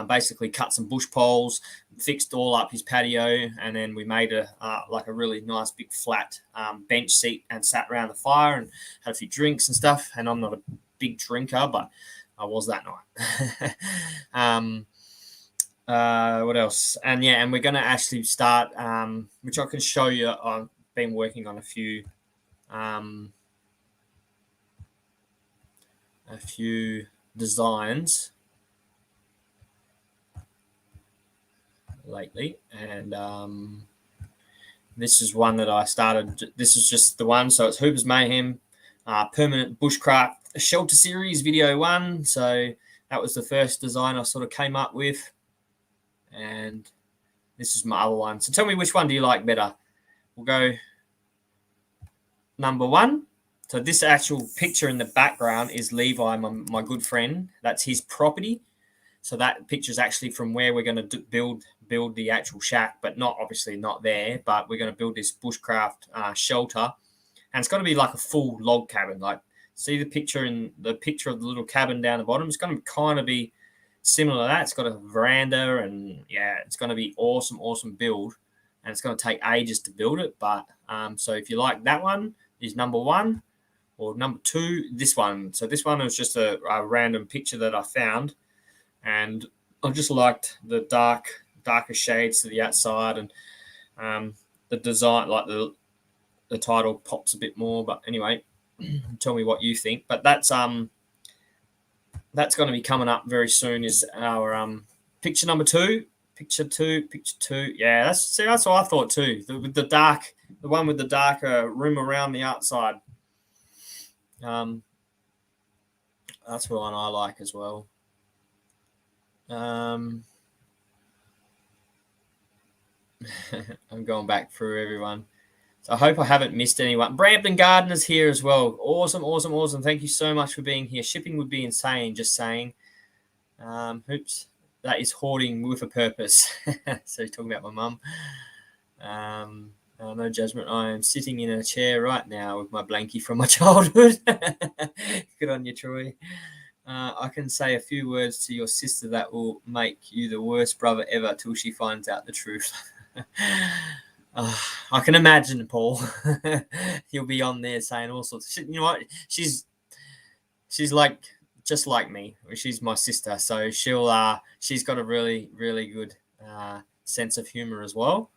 basically cut some bush poles, fixed all up his patio, and then we made a really nice big flat bench seat and sat around the fire and had a few drinks and stuff. And I'm not a big drinker, but I was that night. What else? And we're going to actually start, which I can show you. I've been working on a few designs lately, and this is one that I started. This is just the one, so it's Hooper's Mayhem Permanent Bushcraft Shelter Series Video 1. So that was the first design I sort of came up with, and this is my other one. So tell me, which one do you like better? We'll go number 1. So this actual picture in the background is Levi, my good friend. That's his property. So that picture is actually from where we're going to build the actual shack, but obviously not there. But we're going to build this bushcraft shelter, and it's going to be like a full log cabin. Like, see the picture of the little cabin down the bottom. It's going to kind of be similar to that. It's got a veranda, and it's going to be awesome build, and it's going to take ages to build it. But so if you like that one, is number 1. Or number 2, this one. So this one was just a random picture that I found, and I just liked the darker shades to the outside, and the design, like the title pops a bit more. But anyway, Tell me what you think. But that's going to be coming up very soon. Is our picture number 2. Picture two. Yeah, that's what I thought too. The one with the darker rim around the outside. That's one I like as well. I'm going back through everyone. So I hope I haven't missed anyone. Brampton Gardeners here as well. Awesome. Thank you so much for being here. Shipping would be insane, just saying. Oops. That is hoarding with a purpose. So talking about my mum. No judgment. I am sitting in a chair right now with my blankie from my childhood. Good on you, Troy. I can say a few words to your sister that will make you the worst brother ever till she finds out the truth. I can imagine, Paul. He'll be on there saying all sorts of shit. You know what? She's like just like me. She's my sister, so she's got a really, really good sense of humor as well.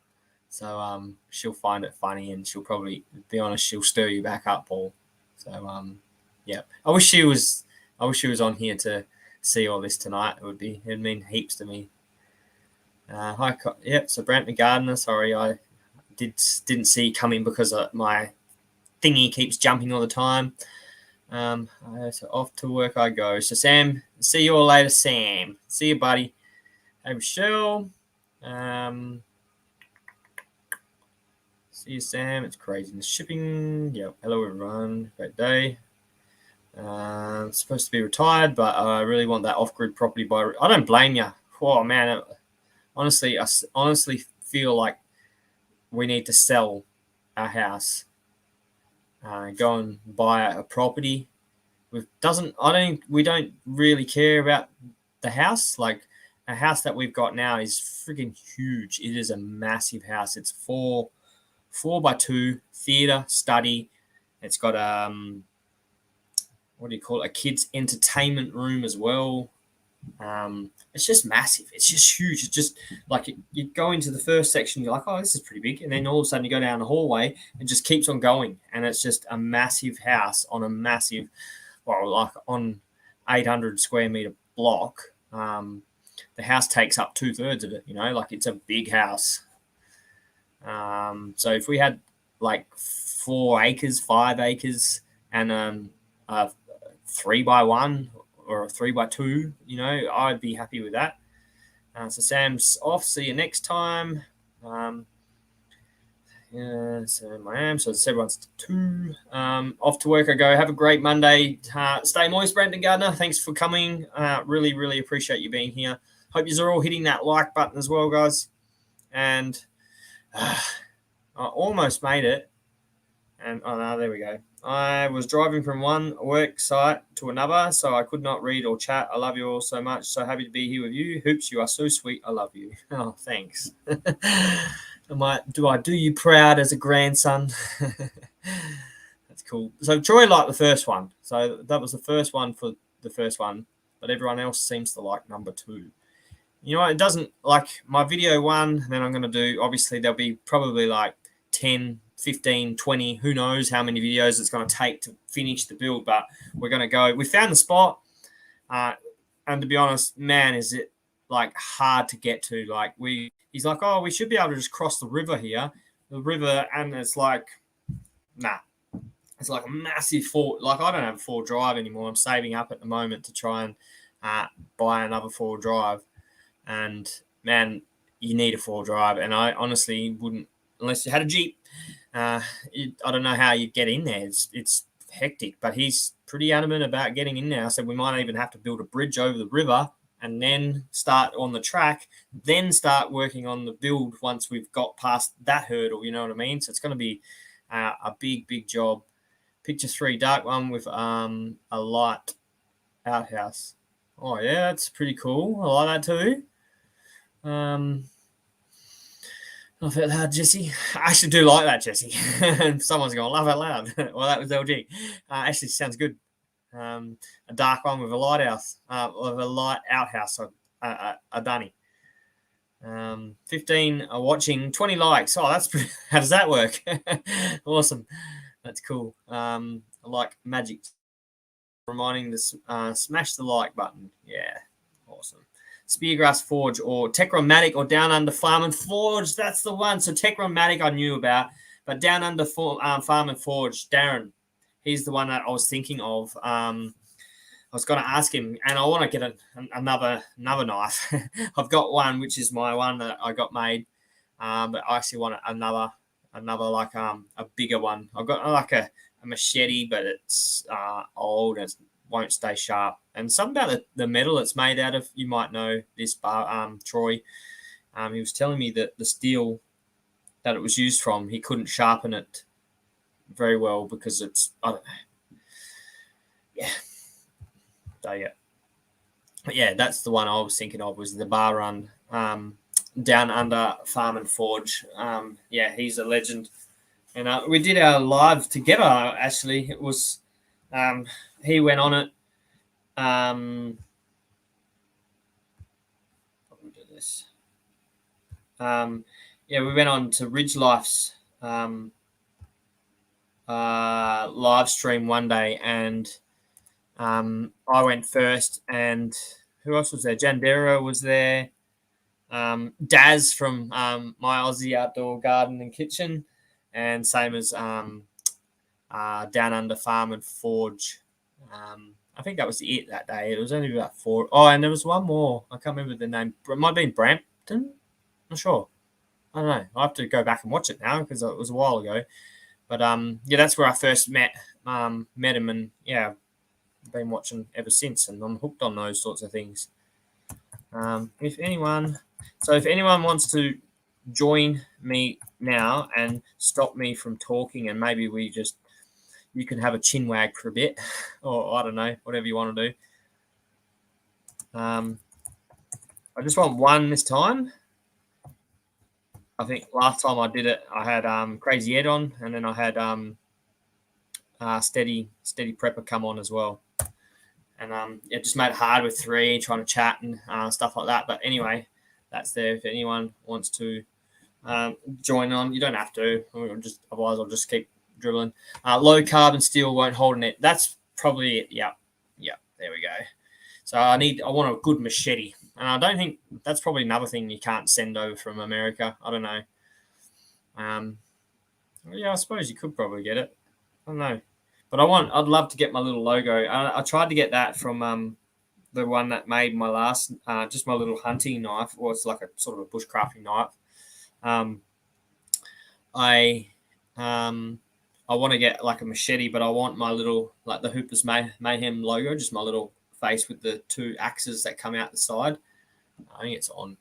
So she'll find it funny, and she'll probably, be honest, she'll stir you back up, Paul. So yeah, I wish she was on here to see all this tonight. It'd mean heaps to me. Hi, so Brampton Gardener. Sorry, I didn't see coming because my thingy keeps jumping all the time. So off to work I go. So Sam, see you all later, Sam. See you, buddy. Hey, Michelle. See you, Sam. It's crazy in the shipping. Yep. Hello, everyone. Great day. Supposed to be retired, but I really want that off-grid property buy. I don't blame you. Oh man, honestly, I feel like we need to sell our house, go and buy a property. We don't really care about the house. Like, a house that we've got now is freaking huge. It is a massive house. It's 4x2 theater study. It's got what do you call it? A kids entertainment room as well. It's just massive. It's just huge. It's just like you go into the first section, you're like, oh, this is pretty big. And then all of a sudden you go down the hallway and just keeps on going. And it's just a massive house on a massive, like on 800 square meter block. The house takes up 2/3 of it, like it's a big house. So if we had like 4 acres, 5 acres, and a 3x1 or a 3x2, I'd be happy with that. So Sam's off. See you next time. So I am. So everyone's 2. Off to work I go. Have a great Monday. Stay moist, Brampton Gardener. Thanks for coming. Really, really appreciate you being here. Hope you're all hitting that like button as well, guys. And I almost made it. And oh no, there we go. I was driving from one work site to another, so I could not read or chat. I love you all so much. So happy to be here with you. Hoops, you are so sweet. I love you. Oh, thanks. Do I do you proud as a grandson? That's cool. So Troy liked the first one. So that was the first one for the first one, but everyone else seems to like number 2. It doesn't like my video 1. Then I'm going to do, obviously there'll be probably like 10, 15, 20, who knows how many videos it's going to take to finish the build, but we're going to go. We found the spot, and to be honest, man, is it like hard to get to. Like he's like, oh, we should be able to just cross the river here, and it's like, nah, it's like a massive 4. Like, I don't have a 4 drive anymore. I'm saving up at the moment to try and buy another 4 drive, and man, you need a 4 drive, and I honestly wouldn't unless you had a Jeep. I don't know how you get in there. It's hectic, but he's pretty adamant about getting in there. I said we might even have to build a bridge over the river and then start on the track, then start working on the build once we've got past that hurdle, you know what I mean? So it's going to be a big, big job. Picture 3, dark one with a light outhouse. Oh, yeah, that's pretty cool. I like that too. Laugh out loud, Jesse. I actually do like that, Jesse. Someone's going to laugh out loud. Well, that was LG. Actually, sounds good. A dark one with a light house, with a light outhouse, so a dunny. 15 are watching, 20 likes. Oh, that's pretty. How does that work? Awesome. That's cool. I like magic. Reminding to smash the like button. Yeah, awesome. Speargrass Forge or Techromatic or Down Under Farm and Forge. That's the one. So Techromatic I knew about, but Down Under Farm and Forge, Darren, he's the one that I was thinking of. I was going to ask him, and I want to get another knife. I've got one, which is my one that I got made, but I actually want another like a bigger one. I've got like a machete, but it's old and it won't stay sharp. And something about the metal it's made out of, you might know this, Troy. He was telling me that the steel that it was used from, he couldn't sharpen it very well because it's, I don't know. Yeah. So, yeah. But yeah, that's the one I was thinking of, was the Bar Run Down Under Farm and Forge. Yeah, he's a legend. And we did our live together, actually. It was, he went on it. This. Yeah, we went on to Ridge Life's live stream one day, and I went first, and who else was there? Jandera was there. Daz from My Aussie Outdoor Garden and Kitchen, and same as Down Under Farm and Forge. I think that was it that day. It was only about 4. Oh, and there was one more. I can't remember the name. It might have been Brampton. Not sure. I don't know. I have to go back and watch it now because it was a while ago. But yeah, that's where I first met him, and yeah, been watching ever since, and I'm hooked on those sorts of things. If anyone wants to join me now and stop me from talking, and maybe you can have a chin wag for a bit, or I don't know, whatever you want to do. I just want one this time. I think last time I did it, I had Crazy Ed on, and then I had Steady Prepper come on as well. And it just made it hard with 3, trying to chat and stuff like that. But anyway, that's there if anyone wants to join on. You don't have to. Otherwise, I'll just keep dribbling. Low carb and steel won't hold a net. That's probably it. Yeah. There we go. So I want a good machete, and I don't think that's probably another thing you can't send over from America. I don't know. Yeah, I suppose you could probably get it. I don't know, but I'd love to get my little logo. I tried to get that from the one that made my last, just my little hunting knife, or it's like a sort of a bushcrafting knife. I want to get like a machete, but I want my little, like the Hoopers Mayhem logo, just my little face with the 2 axes that come out the side. I think it's on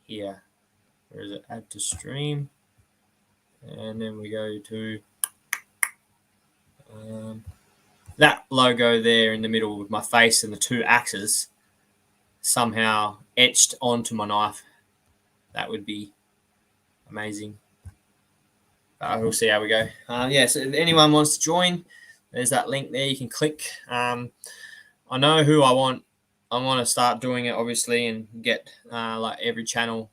here. Where is it? Add to stream. And then we go to that logo there in the middle with my face and the 2 axes somehow etched onto my knife. That would be amazing. We'll see how we go. Yeah, so if anyone wants to join, there's that link there. You can click. I know who I want. I want to start doing it, obviously, and get like every channel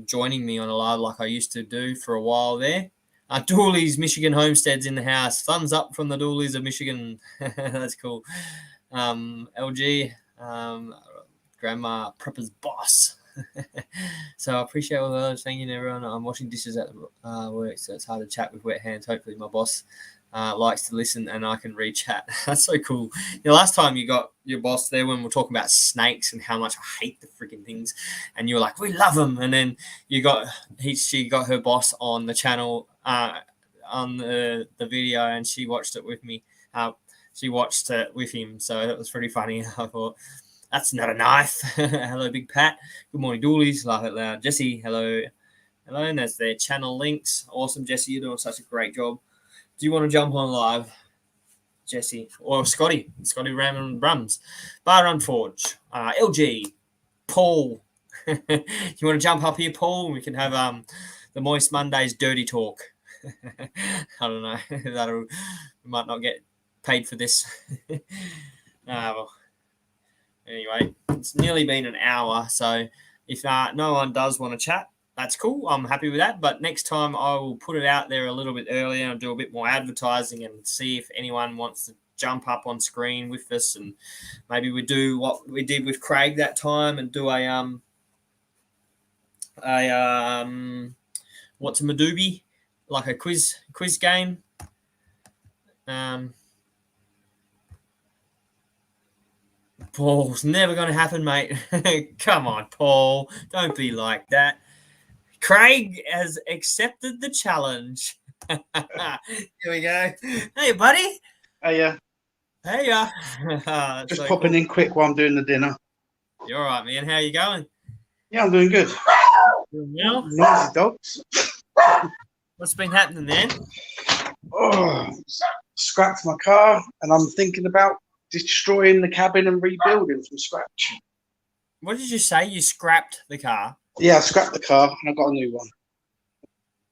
joining me on a live like I used to do for a while there. Dooley's Michigan Homesteads in the house. Thumbs up from the Dooley's of Michigan. That's cool. LG, Grandma Prepper's boss. So I appreciate all those. Thank you, everyone. I'm washing dishes at work, so it's hard to chat with wet hands. Hopefully my boss likes to listen and I can read chat. That's so cool. The last time you got your boss there when we're talking about snakes and how much I hate the freaking things, and you were like, we love them, and then she got her boss on the channel on the video, and she watched it with me. She watched it with him, so it was pretty funny. I thought, that's not a knife. Hello, Big Pat. Good morning, Doolies. Laugh out loud. Jesse, hello. Hello, and that's their channel links. Awesome, Jesse. You're doing such a great job. Do you want to jump on live, Jesse? Or Scotty Ram and Brums. Bar Run Forge. LG. Paul. You want to jump up here, Paul? We can have the Moist Mondays dirty talk. I don't know. We might not get paid for this. Well. Anyway, it's nearly been an hour, so if no one does want to chat, that's cool. I'm happy with that. But next time I will put it out there a little bit earlier and do a bit more advertising and see if anyone wants to jump up on screen with us, and maybe we do what we did with Craig that time and do a what's a Madoobie, like a quiz game. Paul's never going to happen, mate. Come on, Paul. Don't be like that. Craig has accepted the challenge. Here we go. Hey, buddy. Hey, Hey, just so popping in quick while I'm doing the dinner. You're all right, man. How you going? Yeah, I'm doing good. Doing well? Noisy dogs. What's been happening then? Oh, scrapped my car, and I'm thinking about destroying the cabin and rebuilding from scratch. What did you say? You scrapped the car? Yeah, I scrapped the car, and I got a new one.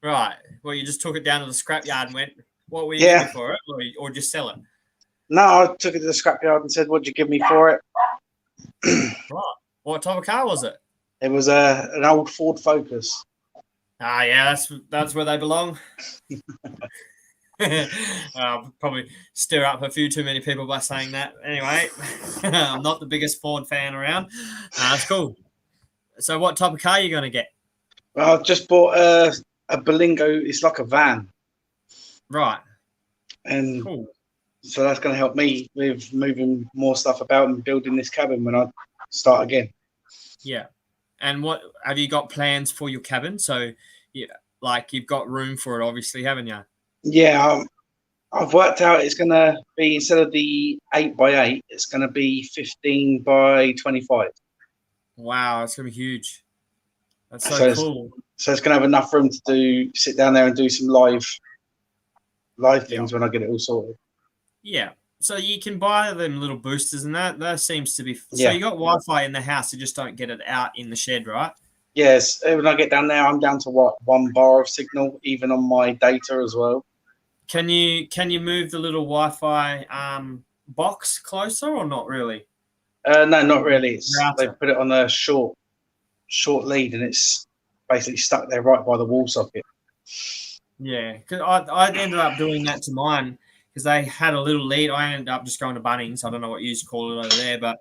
Right. Well, you just took it down to the scrapyard and went, what were you getting for it, or just sell it? No, I took it to the scrapyard and said, what'd you give me for it? Right. What type of car was it? It was an old Ford Focus. Ah, yeah, that's where they belong. Probably stir up a few too many people by saying that. Anyway, I'm not the biggest Ford fan around. That's cool. So what type of car are you going to get? Well, I've just bought a Berlingo. It's like a van. Right. And cool. So that's going to help me with moving more stuff about and building this cabin when I start again. Yeah. And what have you got plans for your cabin? So, yeah, like you've got room for it, obviously, haven't you? Yeah, I've worked out it's going to be, instead of the 8x8, it's going to be 15 by 25. Wow, it's going to be huge. That's so cool. So it's going to have enough room to sit down there and do some live things when I get it all sorted. Yeah. So you can buy them little boosters, and that seems to be. So you got Wi-Fi in the house, you just don't get it out in the shed, right? Yes. When I get down there, I'm down to what, 1 bar of signal, even on my data as well. Can you move the little Wi-Fi box closer or not really? No, not really. They put it on a short lead, and it's basically stuck there right by the wall socket. Yeah, because I ended up doing that to mine because they had a little lead. I ended up just going to Bunnings. I don't know what you used to call it over there, but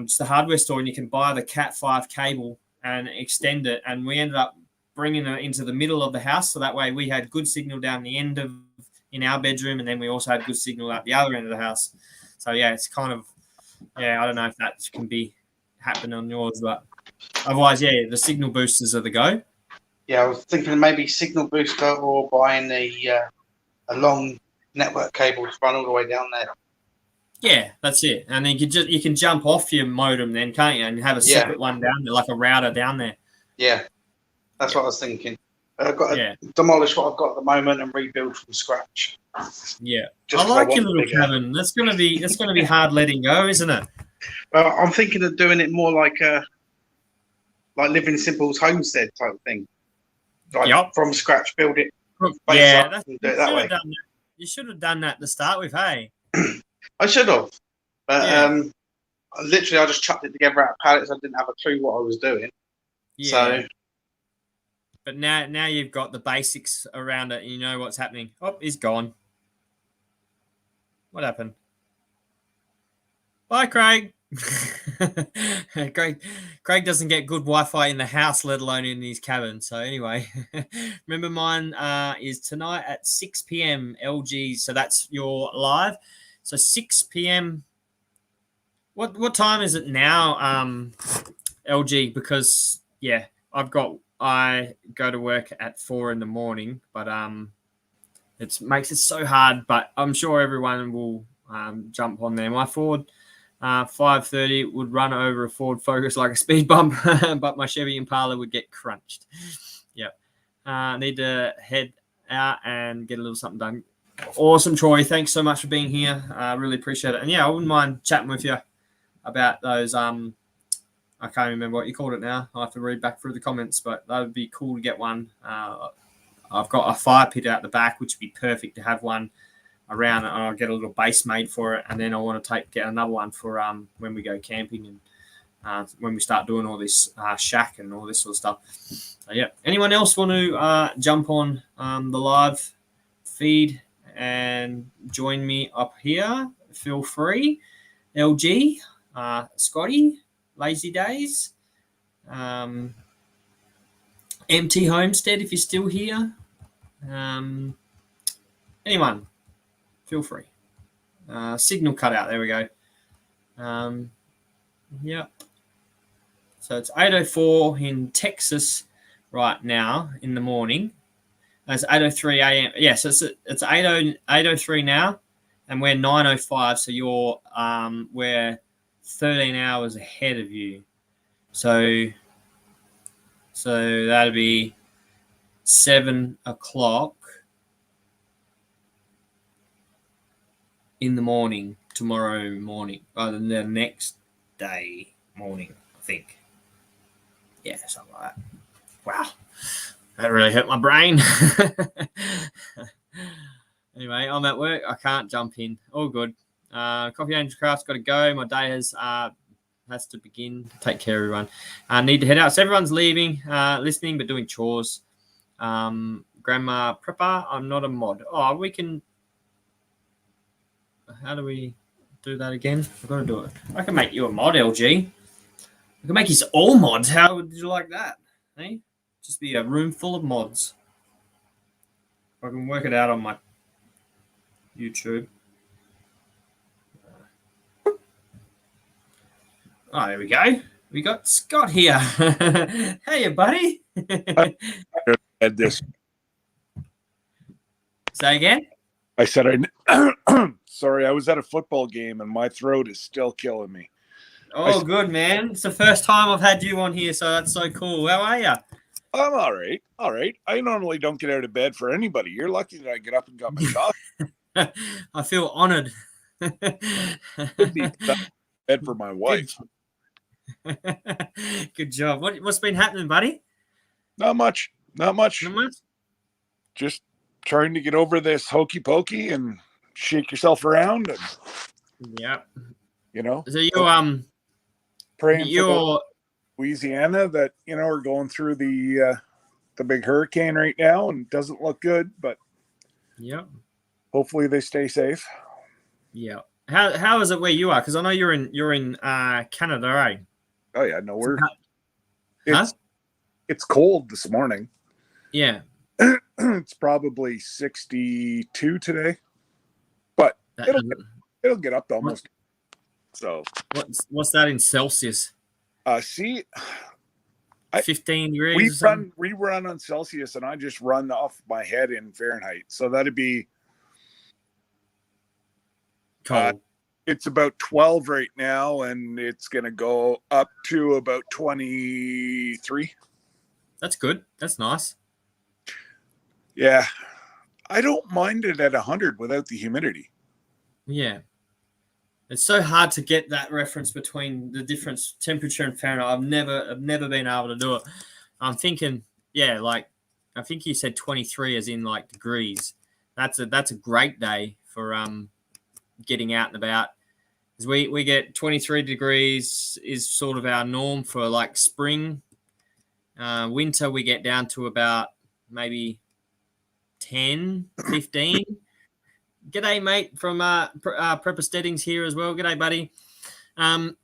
just a hardware store, and you can buy the Cat5 cable and extend it. And we ended up bringing it into the middle of the house, so that way we had good signal down the end in our bedroom, and then we also had good signal at the other end of the house. So yeah, it's kind of I don't know if that can be happening on yours, but otherwise, the signal boosters are the go. Yeah, I was thinking maybe signal booster or buying a long network cable to run all the way down there. Yeah, that's it. And then you can jump off your modem then, can't you? And have a separate one down there, like a router down there. Yeah, that's what I was thinking. I've got to demolish what I've got at the moment and rebuild from scratch. Yeah, I like your little cabin. That's gonna be hard letting go, isn't it? Well, I'm thinking of doing it more like Living Simple's homestead type thing. Like from scratch, build it. Yeah, and do it that way. You should have done that to start with, hey? I should have, but literally, I just chucked it together out of pallets. I didn't have a clue what I was doing. Yeah. So, but now you've got the basics around it, and you know what's happening. Oh, he's gone. What happened? Bye, Craig. Craig doesn't get good Wi-Fi in the house, let alone in his cabin. So anyway, remember mine is tonight at 6 p.m. LG. So that's your live. So 6 p.m. What time is it now, LG? Because I go to work at 4 a.m, but it makes it so hard. But I'm sure everyone will jump on there. My Ford 530 would run over a Ford Focus like a speed bump, but my Chevy Impala would get crunched. Yep. Need to head out and get a little something done. Awesome, Troy. Thanks so much for being here. I really appreciate it. And I wouldn't mind chatting with you about those. I can't remember what you called it now. I'll have to read back through the comments, but that would be cool to get one. I've got a fire pit out the back, which would be perfect to have one around, and I'll get a little base made for it, and then I want to get another one for when we go camping and when we start doing all this shack and all this sort of stuff. So, yeah. Anyone else want to jump on the live feed and join me up here? Feel free. LG, Scotty, Lazy Days, MT Homestead, if you're still here. Anyone, feel free. Signal cut out. There we go. Yep. So it's 8:04 in Texas right now in the morning. It's 8:03 a.m. Yes, it's 8:03 now, and we're 9:05. So you're we're 13 hours ahead of you. So that'd be 7 o'clock in the morning tomorrow morning, rather than the next day morning, I think. Yeah, something like that. Wow, that really hurt my brain. Anyway, I'm at work. I can't jump in. All good. Coffee Angel Craft's got to go. My day has to begin. Take care, everyone. I need to head out. So everyone's leaving, listening, but doing chores. Grandma Prepper, I'm not a mod. Oh, we can. How do we do that again? I've got to do it. I can make you a mod, LG. I can make you all mods. How would you like that? Hey? Just be a room full of mods. I can work it out on my YouTube. Oh, there we go. We got Scott here. Hey, buddy. Had this. Say again? I said, sorry, I was at a football game and my throat is still killing me. Oh, good, man. It's the first time I've had you on here, so that's so cool. How are you? I'm all right. All right. I normally don't get out of bed for anybody. You're lucky that I get up and got my coffee. I feel honored. Could be bed for my wife. Good job. What's been happening, buddy? Not much. Not much. Not much? Just trying to get over this hokey pokey and shake yourself around. And, yeah. You know? So you praying for Louisiana that, you know, are going through the big hurricane right now and it doesn't look good, but yeah. Hopefully they stay safe. Yeah. How is it where you are? Because I know you're in Canada, right? Oh yeah, no, it's cold this morning. Yeah. It's probably 62 today, but it'll get up to almost. So what's that in Celsius? 15 degrees. We run on Celsius, and I just run off my head in Fahrenheit. So that'd be cold. It's about 12 right now, and it's going to go up to about 23. That's good. That's nice. Yeah. I don't mind it at 100 without the humidity. Yeah. It's so hard to get that reference between the different temperature and Fahrenheit. I've never been able to do it. I'm thinking, yeah, like I think you said 23 as in like degrees. That's a great day for getting out and about. Because we get 23 degrees is sort of our norm for like spring. Winter we get down to about maybe 10, 15. G'day, mate, from Prepper Steadings here as well. G'day, buddy. And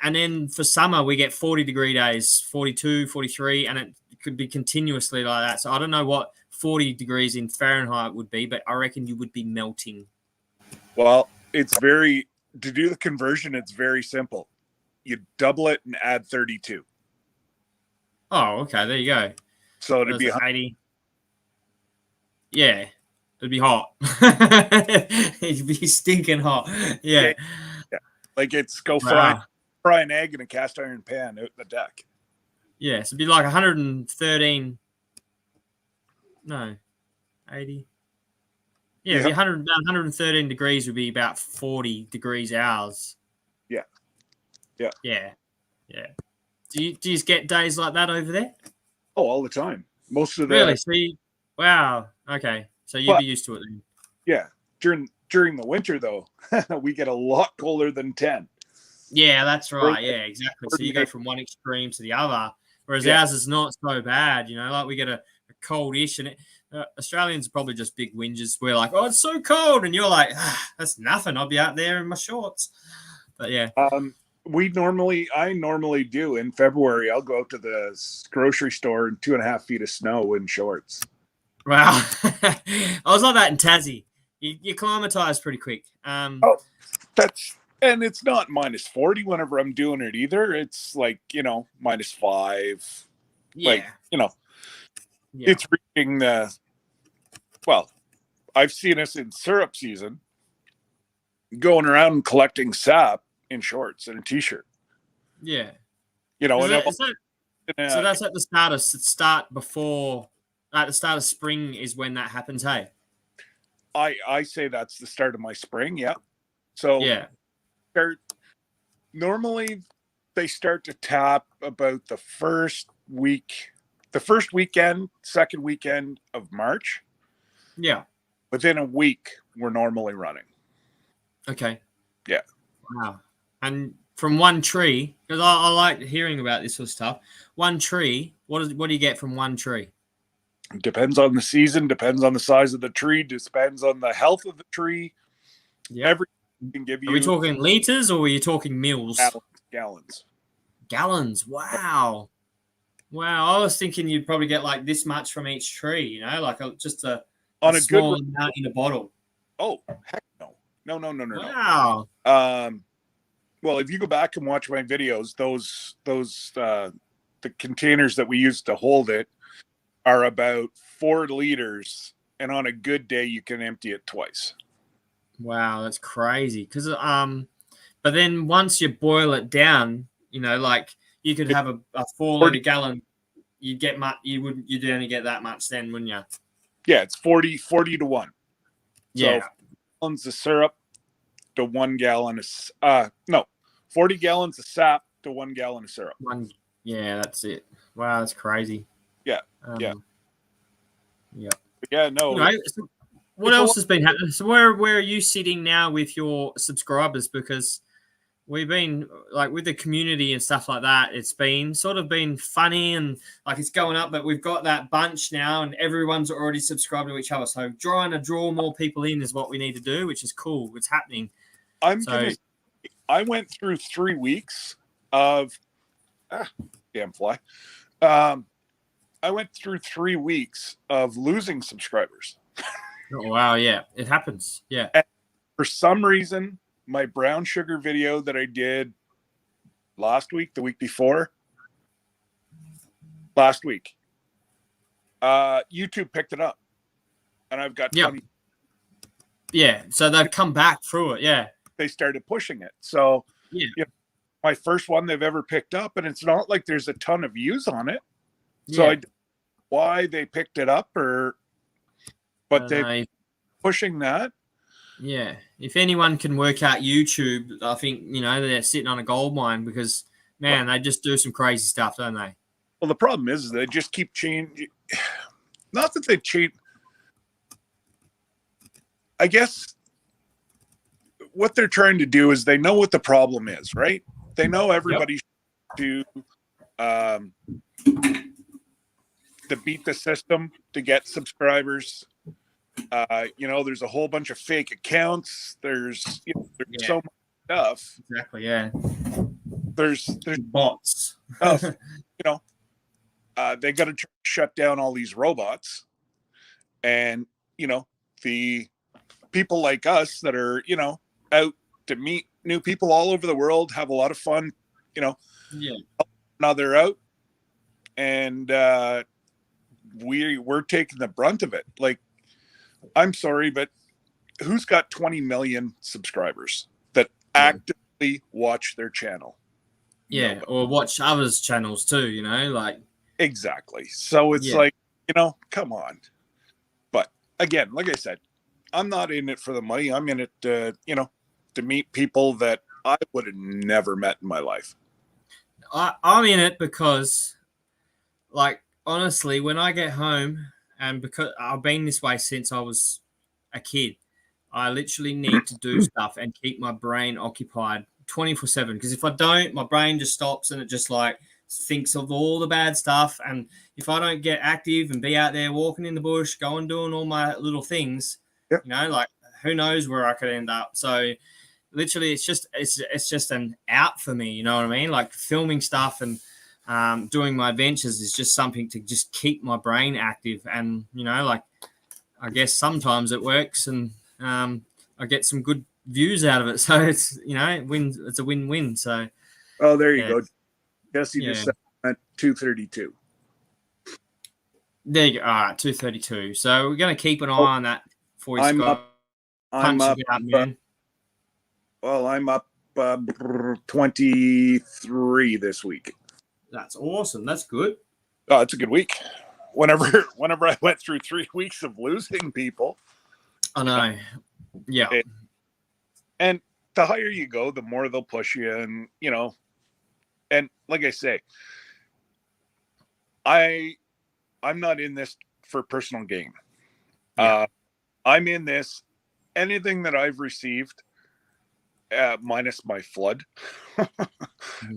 then for summer, we get 40-degree days, 42, 43, and it could be continuously like that. So I don't know what 40 degrees in Fahrenheit would be, but I reckon you would be melting. Well, to do the conversion, it's very simple. You double it and add 32. Oh, okay. There you go. So it'd be 80. Yeah. It'd be hot. It'd be stinking hot. Yeah. Like it's fry an egg in a cast iron pan out in the deck. Yeah. So it'd be like 113. No. 80. Yeah. It'd be 113 degrees would be about 40 degrees hours. Yeah. Yeah. Yeah. Yeah. Do you get days like that over there? Oh, all the time. Most of the really. See, wow. Okay. So you'd be used to it then. Yeah. During the winter though, we get a lot colder than 10. Yeah, that's right. Yeah, exactly. So you go from one extreme to the other. whereas ours is not so bad. Like we get a cold-ish, and Australians are probably just big whingers. We're like, oh, it's so cold, and you're like, that's nothing. I'll be out there in my shorts. But yeah. I normally do in February. I'll go out to the grocery store in 2.5 feet of snow in shorts. Wow. I was like that in Tassie. You acclimatize pretty quick. And it's not -40 whenever I'm doing it either. It's like, -5. Yeah. Like, it's reaching I've seen us in syrup season going around and collecting sap in shorts and a t-shirt. Yeah. So that's at the start of spring is when that happens, hey? I say that's the start of my spring, yeah. So normally they start to tap about the first weekend, second weekend of March. Yeah. Within a week, we're normally running. Okay. Yeah. Wow. And from one tree, because I like hearing about this sort of stuff. One tree, what do you get from one tree? Depends on the season, depends on the size of the tree, depends on the health of the tree. Yeah. Everything can give you. Are we talking liters or are you talking mils? Gallons. Gallons. Wow. Wow. I was thinking you'd probably get like this much from each tree, like just a small amount in a bottle. Oh, heck no. No. Wow. Well, if you go back and watch my videos, those the containers that we use to hold it are about 4 liters, and on a good day you can empty it twice. Wow, that's crazy. Because but then once you boil it down, like you could have a 4 liter gallon. You'd only get that much then, wouldn't you? Yeah, it's 40 to 1. Yeah. So gallons of syrup to 1 gallon of 40 gallons of sap to 1 gallon of syrup. Yeah, that's it. Wow, that's crazy. Yeah. Yeah. Yeah, no. So what else has been happening? So where are you sitting now with your subscribers? Because we've been like with the community and stuff like that. It's been sort of been funny and like it's going up, but we've got that bunch now and everyone's already subscribed to each other. So trying to draw more people in is what we need to do, which is cool. It's happening. I went through 3 weeks of damn fly. I went through 3 weeks of losing subscribers. Oh, wow. Yeah, it happens. Yeah. And for some reason, my brown sugar video that I did the week before, YouTube picked it up. And I've got 20. Yeah. So they've come back through it. Yeah. They started pushing it. So my first one they've ever picked up, and it's not like there's a ton of views on it. So I don't know why they picked it up but they're pushing that. Yeah. If anyone can work out YouTube, I think, they're sitting on a gold mine because, man, they just do some crazy stuff, don't they? Well, the problem is they just keep changing. Not that they change. I guess what they're trying to do is they know what the problem is, right? They know everybody to beat the system to get subscribers. There's a whole bunch of fake accounts. There's so much stuff. Exactly. Yeah. There's bots. They got to shut down all these robots, and the people like us that are out to meet new people all over the world, have a lot of fun. Now they're out, and we're taking the brunt of it. Like, I'm sorry, but who's got 20 million subscribers that actively watch their channel? Yeah, nobody. Or watch others' channels too, like. Exactly. So it's like, come on. But again, like I said, I'm not in it for the money. I'm in it, to meet people that I would have never met in my life. I'm in it because, like, honestly, when I get home, and because I've been this way since I was a kid, I literally need to do stuff and keep my brain occupied 24/7. Because if I don't, my brain just stops and it just like thinks of all the bad stuff. And if I don't get active and be out there walking in the bush, going doing all my little things, Yep. you know, like who knows where I could end up. So literally it's just an out for me, you know what I mean? Like filming stuff and doing my adventures is just something to just keep my brain active. And, you know, like I guess sometimes it works and I get some good views out of it. So it's, you know, it's a win-win. So there you go. Jesse just said at 232. There you go. All right, 232. So we're going to keep an eye on that for you, Scott. I'm up, man. I'm up 23 this week. That's awesome. That's good. Oh, it's a good week. Whenever I went through 3 weeks of losing people. I know. Yeah. And the higher you go, the more they'll push you. And, you know, and like I say, I'm not in this for personal gain. Yeah. I'm in this, anything that I've received, minus my flood,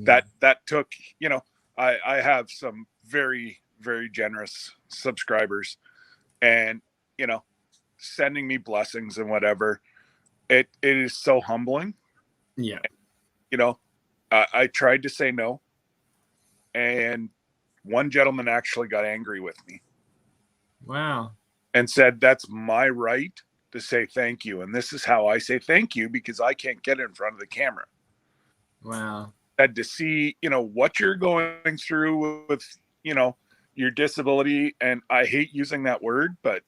that took, you know, I have some very, very generous subscribers and, you know, sending me blessings and whatever. It is so humbling. Yeah. You know, I tried to say no. And one gentleman actually got angry with me. Wow. And said, that's my right to say thank you. And this is how I say thank you because I can't get in front of the camera. Wow. Had to see, you know, what you're going through with, you know, your disability. And I hate using that word, but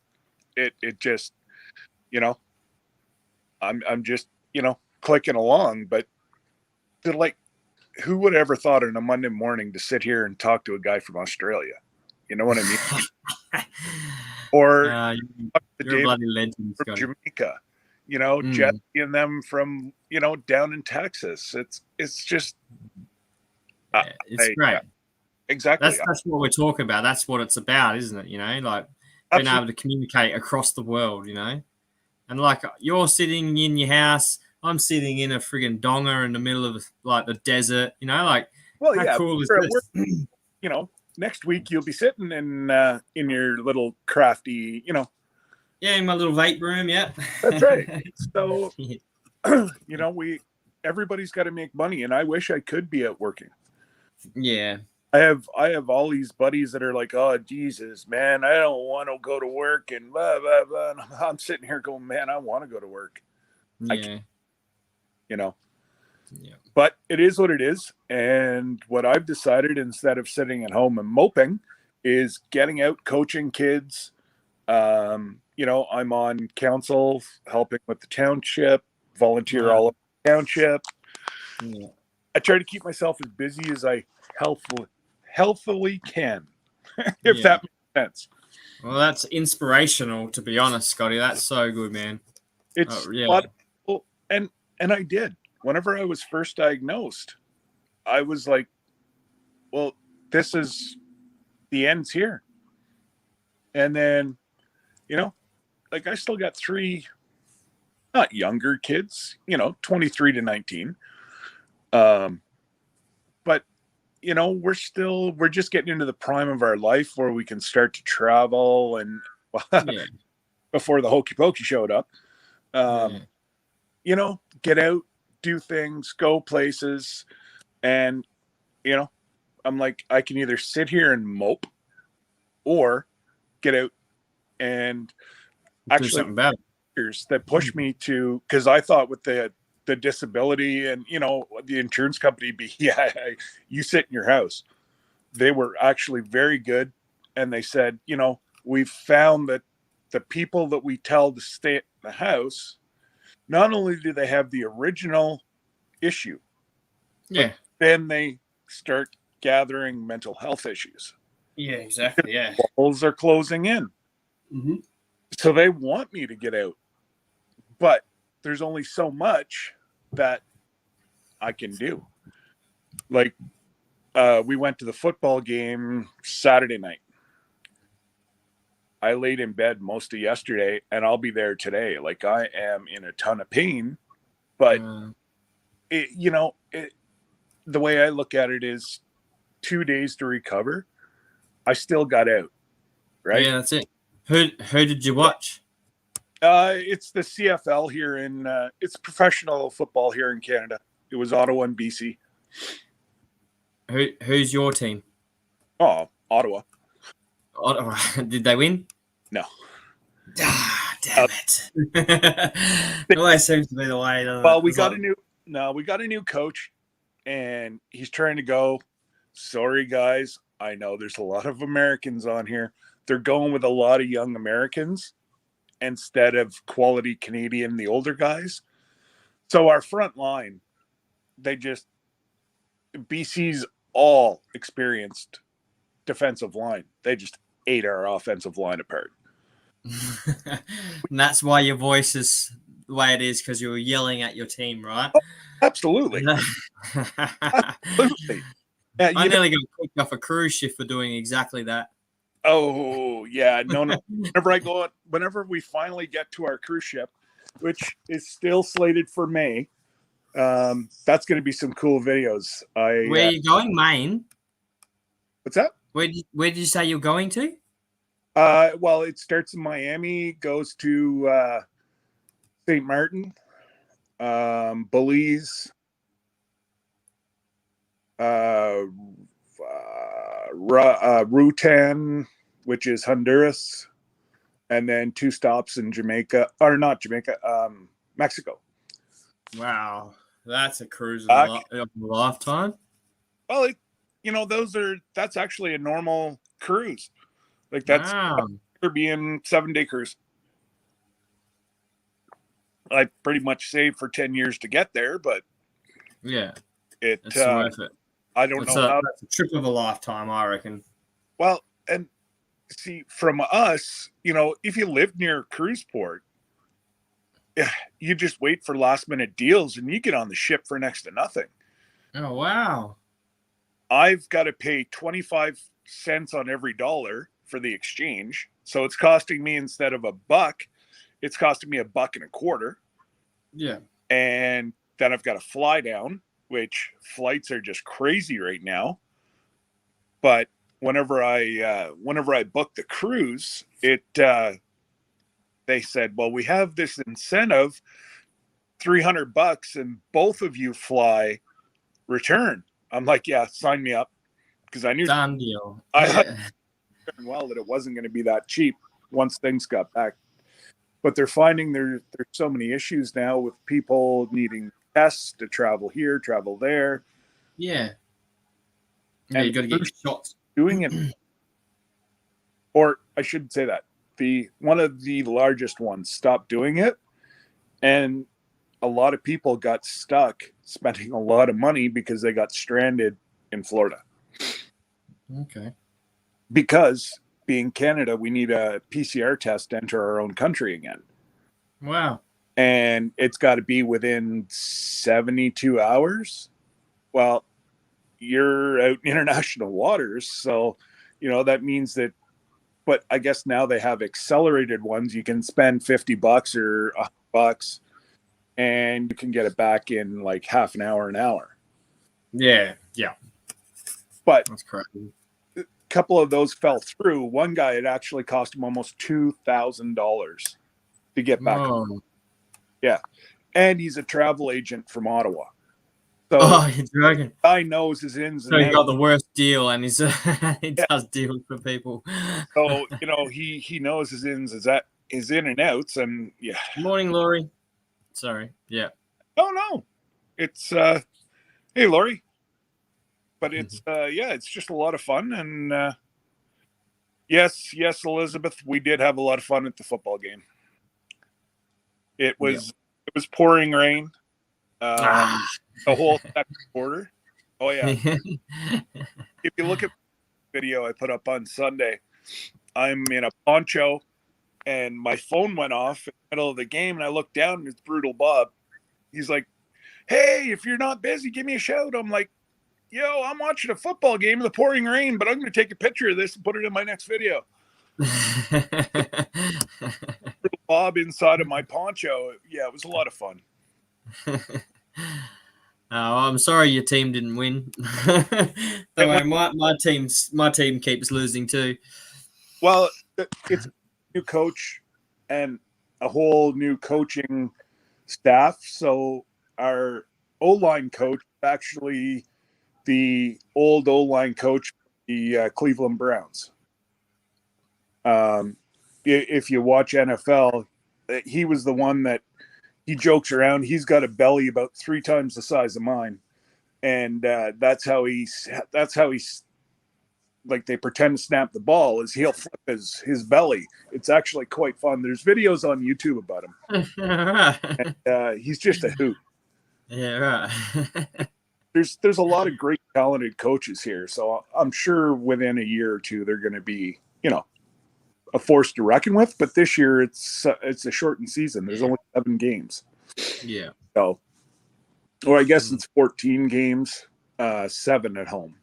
it just, you know, I'm just, you know, clicking along. But they're like, who would ever thought on a Monday morning to sit here and talk to a guy from Australia? You know what I mean? Or you're a bloody legend, from Jamaica, you know, Jesse and them from, you know, down in Texas. It's just, it's great. Exactly. That's what we're talking about. That's what it's about, isn't it? You know, like being able to communicate across the world, you know, and like you're sitting in your house, I'm sitting in a friggin' donga in the middle of like the desert, you know, like how cool is this? You know, next week you'll be sitting in your little crafty, you know. Yeah, in my little vape room. Yeah, that's right. So, you know, everybody's got to make money, and I wish I could be out working. Yeah, I have all these buddies that are like, oh Jesus, man, I don't want to go to work, and blah blah blah. And I'm sitting here going, man, I want to go to work. Yeah, you know. Yeah. But it is what it is. And what I've decided, instead of sitting at home and moping, is getting out, coaching kids. You know, I'm on council, helping with the township, volunteer all over the township. Yeah. I try to keep myself as busy as I healthily can, if that makes sense. Well, that's inspirational, to be honest, Scotty. That's so good, man. It's a lot of people, and I did. Whenever I was first diagnosed, I was like, well, this is the end's here. And then, you know, like I still got 3, not younger kids, you know, 23 to 19. But, you know, we're just getting into the prime of our life where we can start to travel and before the Hokey Pokey showed up, you know, get out, do things, go places. And, you know, I'm like, I can either sit here and mope or get out and actually that pushed me to, because I thought with the disability and, you know, the insurance company you sit in your house. They were actually very good. And they said, you know, we've found that the people that we tell to stay in the house, not only do they have the original issue, but then they start gathering mental health issues. Yeah, exactly. Yeah. Walls are closing in. Mm-hmm. So they want me to get out. But there's only so much that I can do. Like, we went to the football game Saturday night. I laid in bed most of yesterday, and I'll be there today. Like, I am in a ton of pain, but the way I look at it is, 2 days to recover, I still got out. Right? Yeah, that's it. Who did you watch? It's the CFL here it's professional football here in Canada. It was Ottawa and BC. Who's your team? Oh, Ottawa. Did they win? No. Ah, damn it. It always seems to be the way. Well, we got a new coach, and he's trying to go. Sorry, guys. I know there's a lot of Americans on here. They're going with a lot of young Americans instead of quality Canadian, the older guys. So our front line, BC's all experienced defensive line. They just ate our offensive line apart. And that's why your voice is the way it is, because you were yelling at your team, right? Oh, absolutely. Absolutely. Yeah, I nearly got kicked off a cruise ship for doing exactly that. Oh, yeah. No. Whenever we finally get to our cruise ship, which is still slated for May, that's going to be some cool videos. Where are you going, Maine? What's that? Where did you say you're going to? Well, it starts in Miami, goes to St. Martin, Belize, Rutan, which is Honduras, and then 2 stops in Mexico. Wow, that's a cruise of a lifetime. Well, that's actually a normal cruise. Like that's Caribbean 7-day cruise. I pretty much saved for 10 years to get there, but yeah, it's worth it. I don't know how. That's a trip of a lifetime, I reckon. Well, and see, from us, if you live near a cruise port, you just wait for last minute deals and you get on the ship for next to nothing. Oh, wow. I've got to pay 25 cents on every dollar for the exchange. So it's costing me, instead of $1, it's costing me $1.25. Yeah. And then I've got to fly down, which flights are just crazy right now. But whenever I booked the cruise, they said, well, we have this incentive, $300, and both of you fly return. I'm like, yeah, sign me up, because I knew done deal. Well that it wasn't going to be that cheap once things got back. But they're finding there's so many issues now with people needing tests to travel here, travel there. Yeah. And you got to get shots. Doing it, or I should say that one of the largest ones stopped doing it, and a lot of people got stuck spending a lot of money because they got stranded in Florida. Okay. Because being Canada, we need a PCR test to enter our own country again. Wow. And it's got to be within 72 hours. Well, you're out in international waters, so that means that. But I guess now they have accelerated ones. You can spend $50 or $100, and you can get it back in like half an hour, an hour. Yeah. But that's correct. A couple of those fell through. One guy, it actually cost him almost $2,000 to get back. Oh. Yeah, and he's a travel agent from Ottawa. So you're joking. Guy knows his ins and outs. So he got the worst deal, and he does deals for people. So he knows his his in and outs, and yeah. Morning, Laurie. Sorry. Yeah. Oh no, it's hey Laurie, but it's it's just a lot of fun, and yes, Elizabeth, we did have a lot of fun at the football game. It was pouring rain. The whole second quarter. Oh yeah. If you look at the video I put up on Sunday, I'm in a poncho and my phone went off in the middle of the game, and I looked down and it's Brutal Bob. He's like, hey, if you're not busy, give me a shout. I'm like, yo, I'm watching a football game in the pouring rain, but I'm going to take a picture of this and put it in my next video. Bob inside of my poncho. Yeah, it was a lot of fun. I'm sorry your team didn't win. Don't worry, my team keeps losing too. Well, it's a new coach and a whole new coaching staff. So our O-line coach, actually the old O-line coach, the Cleveland Browns. If you watch NFL, he was the one that he jokes around. He's got a belly about 3 times the size of mine, and that's how he's like they pretend to snap the ball. Is he'll flip his belly. It's actually quite fun. There's videos on YouTube about him. And, he's just a hoot. Yeah, right. There's a lot of great talented coaches here, so I'm sure within a year or two they're going to be a force to reckon with. But this year it's a shortened season. There's only 7 games. Yeah. So, or I guess it's 14 games, 7 at home.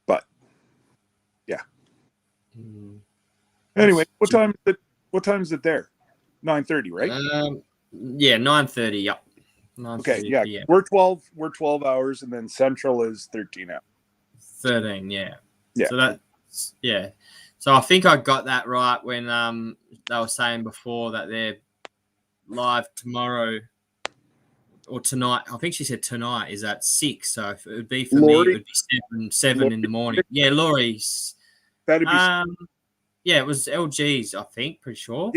But yeah. Anyway, what time is it there? 9:30, right? Yeah, 9:30. Yep. 9:30, okay, yeah. PM. We're 12 hours, and then Central is 13 hours. 13, yeah. Yeah. So that's So I think I got that right when they were saying before that they're live tomorrow or tonight. I think she said tonight is at 6. So if it would be for me, it would be 7 in the morning. Yeah, Laurie's. That'd be. Yeah, it was LG's. I think, pretty sure.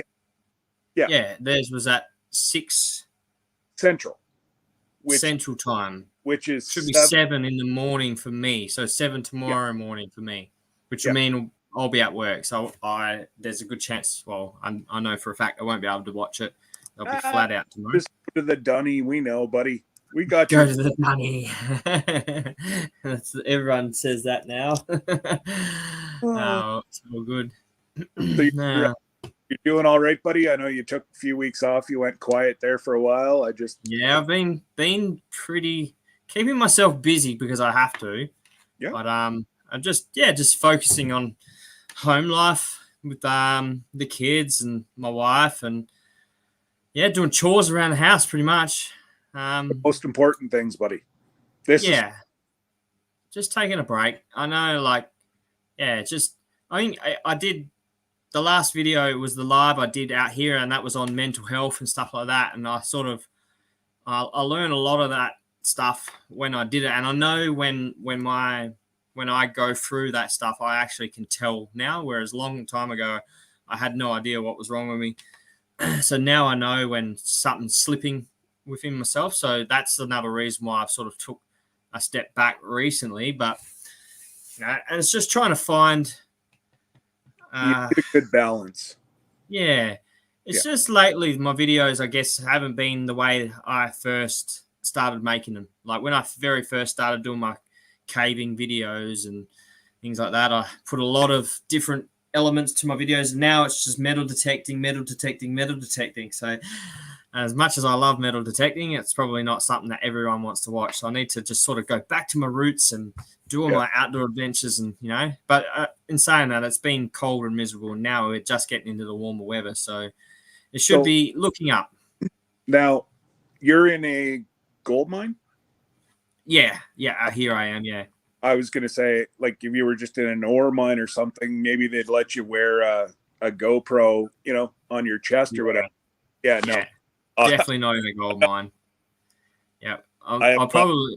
Yeah. Yeah, theirs was at 6 Central. Central time, which is should be 7 in the morning for me. So 7 tomorrow morning for me, which would mean I'll be at work. So there's a good chance. Well, I know for a fact I won't be able to watch it. I'll be flat out tomorrow. Just go to the Dunny, we know, buddy. We got go you. to the Dunny. Everyone says that now. It's all good. So you're doing all right, buddy? I know you took a few weeks off. You went quiet there for a while. I've been pretty keeping myself busy because I have to. Yeah. But I'm just focusing on home life with the kids and my wife, and doing chores around the house pretty much. The most important things, buddy. Just taking a break. I know, I think I did. The last video was the live I did out here, and that was on mental health and stuff like that. And I I learned a lot of that stuff when I did it. And I know when I go through that stuff, I actually can tell now, whereas a long time ago, I had no idea what was wrong with me. So now I know when something's slipping within myself. So that's another reason why I've sort of took a step back recently. But, and it's just trying to find a good balance. Yeah. It's just lately my videos, I guess, haven't been the way I first started making them. Like when I very first started doing my caving videos and things like that, I put a lot of different elements to my videos. And now it's just metal detecting. So as much as I love metal detecting, it's probably not something that everyone wants to watch. So I need to just sort of go back to my roots and do all my outdoor adventures and, but in saying that, it's been cold and miserable. And now we're just getting into the warmer weather. So it should be looking up. Now, you're in a gold mine? Yeah. Here I am, yeah. I was going to say, like, if you were just in an ore mine or something, maybe they'd let you wear a GoPro, on your chest or whatever. Yeah, no. Definitely not in a gold mine. Yeah. I'll probably...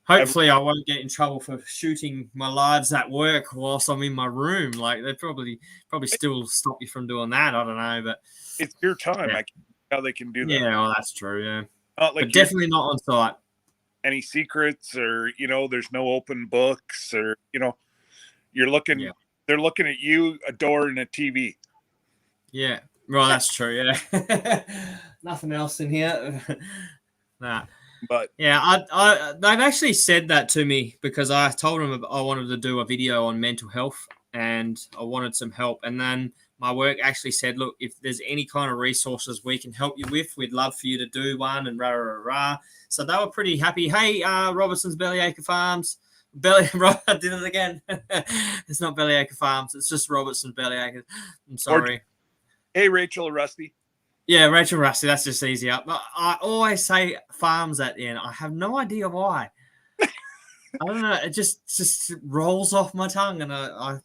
Hopefully, I won't get in trouble for shooting my lives at work whilst I'm in my room. Like, they'd probably still stop you from doing that. I don't know, but... It's your time. I can see how they can do that. Yeah, well, that's true, yeah. Not like but definitely not on site. Any secrets or, there's no open books or, you're looking... Yeah. They're looking at you, a door, and a TV. Yeah. Well, that's true, yeah. Nothing else in here. Nah. But they've actually said that to me because I told them I wanted to do a video on mental health and I wanted some help. And then my work actually said, look, if there's any kind of resources we can help you with, we'd love for you to do one and rah, rah, rah. So they were pretty happy. Hey, Robertson's Bellyacre Farms. I did it again. It's not Bellyacre Farms. It's just Robertson's Bellyacre. I'm sorry. Hey, Rachel Rusty. Yeah, Rachel Rusty. That's just easier. But I always say farms at the end. I have no idea why. I don't know. It just rolls off my tongue, and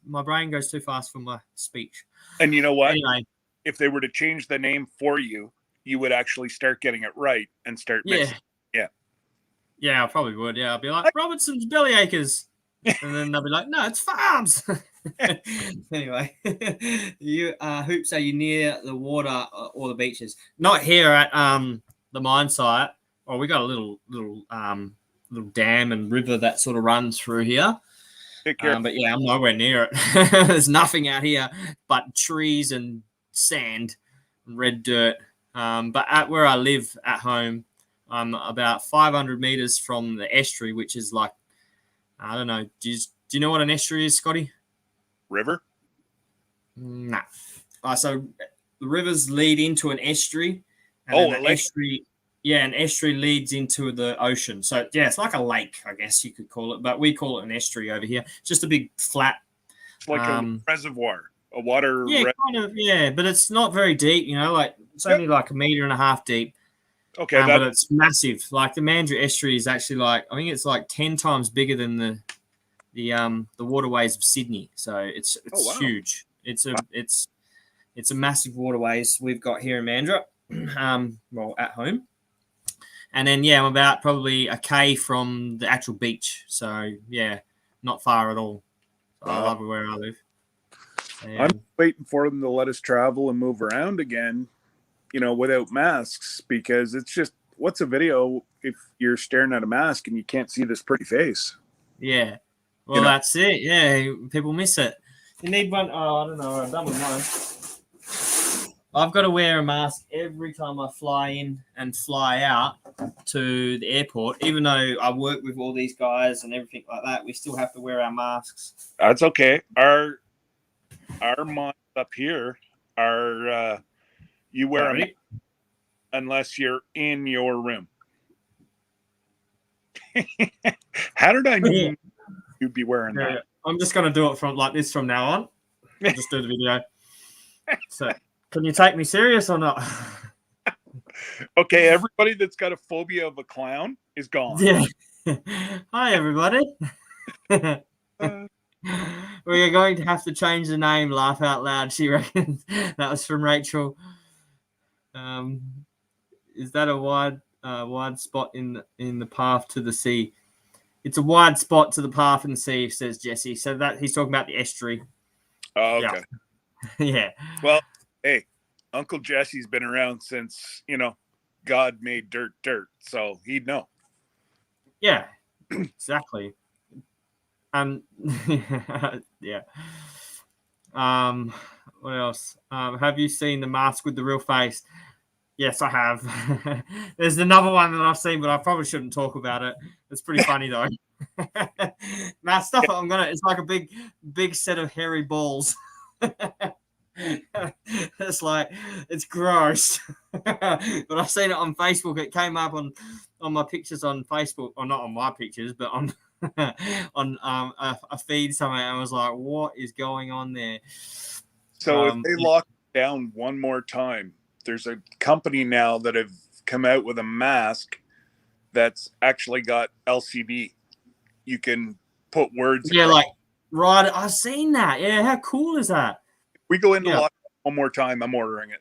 my brain goes too fast for my speech. And you know what? Anyway, if they were to change the name for you, you would actually start getting it right and start mixing. Yeah, I probably would. Yeah, I'd be like Robertson's Bellyacres, and then they'll be like, no, it's farms. Anyway, you Hoops, are you near the water or the beaches? Not here at the mine site. Well, we got a little dam and river that sort of runs through here. But yeah, I'm nowhere near it. There's nothing out here but trees and sand and red dirt. But at where I live at home, I'm about 500 meters from the estuary, which is like, I don't know. Do you know what an estuary is, Scotty? River? Nah. So the rivers lead into an estuary. And an estuary. Yeah, an estuary leads into the ocean. So, yeah, it's like a lake, I guess you could call it. But we call it an estuary over here. It's just a big flat. It's like a reservoir, a water. Yeah, kind of. Yeah, but it's not very deep, like it's only like 1.5 meters deep. Okay. But it's massive. Like the Mandurah estuary is actually I think it's like 10 times bigger than the waterways of Sydney. So it's huge. It's a massive waterways we've got here in Mandurah. Well, at home. And then, I'm about probably a K from the actual beach. So, not far at all. So I love where I live. I'm waiting for them to let us travel and move around again, without masks, because it's just, what's a video if you're staring at a mask and you can't see this pretty face? Yeah. Well, that's it. Yeah, people miss it. You need one. Oh, I don't know. I'm done with mine. I've got to wear a mask every time I fly in and fly out to the airport. Even though I work with all these guys and everything like that, we still have to wear our masks. That's okay. Our minds up here are you wear a mask unless you're in your room. How did I know you'd be wearing that? I'm just going to do it from like this from now on. I'll just do the video. So, can you take me serious or not? Okay, everybody that's got a phobia of a clown is gone. Yeah. Hi, everybody. We are going to have to change the name. Laugh out loud. She reckons that was from Rachel. Is that a wide spot in the path to the sea? It's a wide spot to the path in the sea, says Jesse. So that he's talking about the estuary. Oh, okay. Yeah. Well, hey, Uncle Jesse's been around since, God made dirt, so he'd know. Yeah, exactly. Yeah. What else? Have you seen The Mask with the Real Face? Yes, I have. There's another one that I've seen, but I probably shouldn't talk about it. It's pretty funny though. Now, stuff it's like a big set of hairy balls. It's like, it's gross. But I've seen it on Facebook. It came up on my pictures on Facebook, or not on my pictures, but on a feed somewhere. I was like, what is going on there? So if they lock down one more time, there's a company now that have come out with a mask that's actually got LCD. You can put words. Yeah, like, right. I've seen that. Yeah, how cool is that? We go into lockdown one more time, I'm ordering it.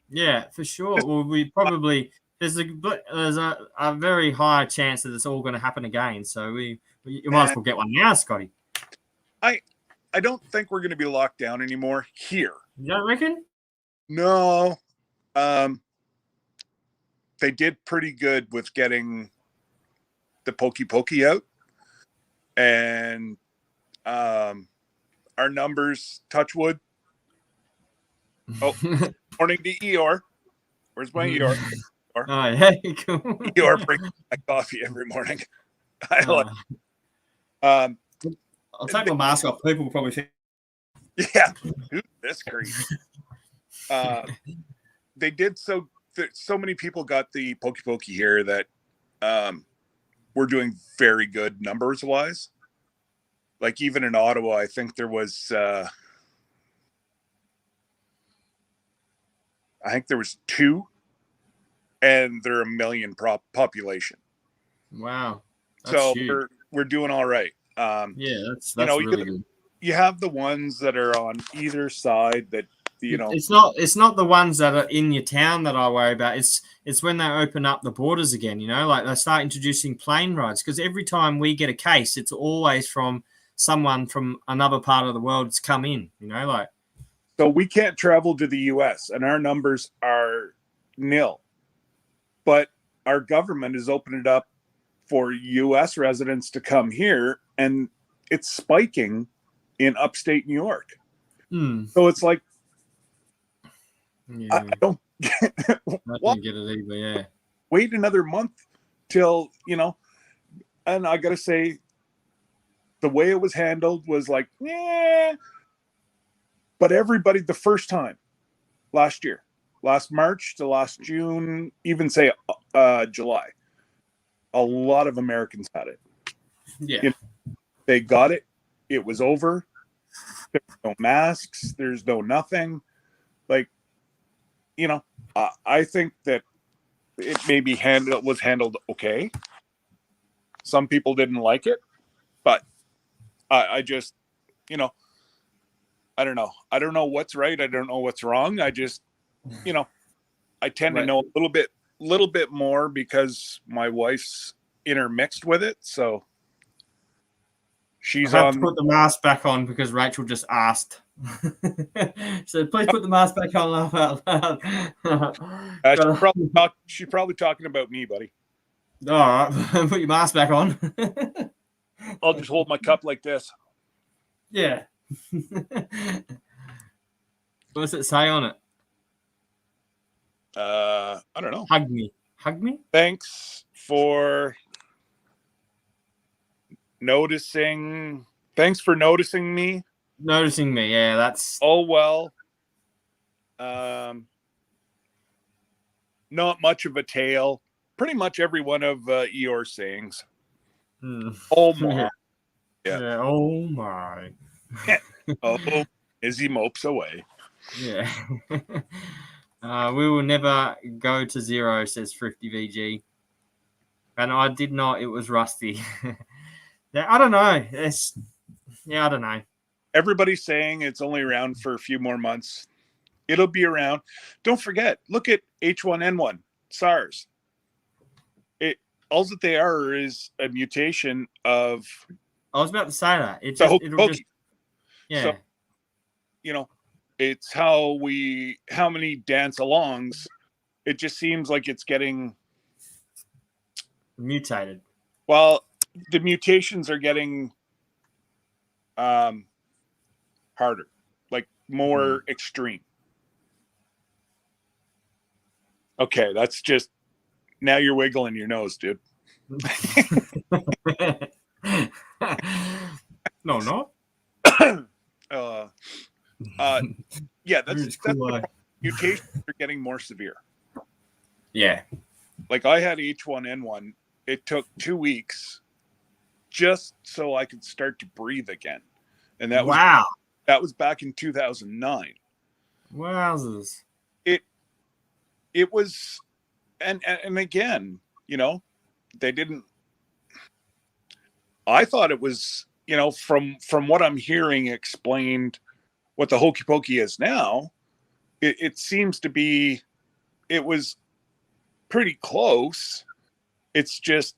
Yeah, for sure. Well, we probably there's a very high chance that it's all going to happen again. So you might as well get one now, Scotty. I don't think we're going to be locked down anymore here. You don't reckon? No. They did pretty good with getting the pokey out, and our numbers, touch wood. Oh, morning to Eeyore. Where's my Eeyore? Oh, yeah, cool. Eeyore brings my coffee every morning. I'll take my mask off. People will probably think, yeah, who's this crazy? They did so many people got the pokey here that we're doing very good numbers wise. Like even in Ottawa, I think there was I think there was 2, and they're 1 million population. Wow. So we're doing all right. Yeah, that's really good. You have the ones that are on either side that it's not the ones that are in your town that I worry about. It's when they open up the borders again, like they start introducing plane rides, because every time we get a case, it's always from someone from another part of the world that's come in, like. So we can't travel to the US and our numbers are nil. But our government has opened it up for US residents to come here, and it's spiking in upstate New York. So it's like, yeah. I don't get it either. Yeah. Wait another month till, and I got to say, the way it was handled was like, yeah. But everybody, the first time last year, last March to last June, even say July, a lot of Americans had it. Yeah. They got it. It was over. There's no masks. There's no nothing. Like, I think that it maybe was handled okay. Some people didn't like it, but I just, I don't know. I don't know what's right. I don't know what's wrong. I just, I tend to know a little bit more because my wife's intermixed with it. So she's to put the mask back on because Rachel just asked. So please put the mask back on. Laugh out loud. She's probably talking about me, buddy. All right, put your mask back on. I'll just hold my cup like this. Yeah. What does it say on it? I don't know. Hug me. Thanks for noticing. Thanks for noticing me. Noticing me, yeah, that's. Oh well. Not much of a tale. Pretty much every one of Eeyore's sayings. Oh my. Yeah. Oh my. Oh, as he mopes away. Yeah. We will never go to 0, says Thrifty VG. And I did not. It was Rusty. Yeah, I don't know. I don't know. Everybody's saying it's only around for a few more months. It'll be around. Don't forget, look at H1N1, SARS. All that they are is a mutation of. I was about to say that. It'll just. Yeah. So, it's how many dance-alongs. It just seems like it's getting mutated. Well, the mutations are getting harder, like more extreme. Okay, that's just now you're wiggling your nose, dude. No. Yeah, that's cool. Mutations are getting more severe. Yeah. Like I had H1N1. It took 2 weeks just so I could start to breathe again. And that was back in 2009. Wowzers. It was and again, they didn't. I thought it was, from what I'm hearing explained what the hokey pokey is now, it seems to be, it was pretty close. It's just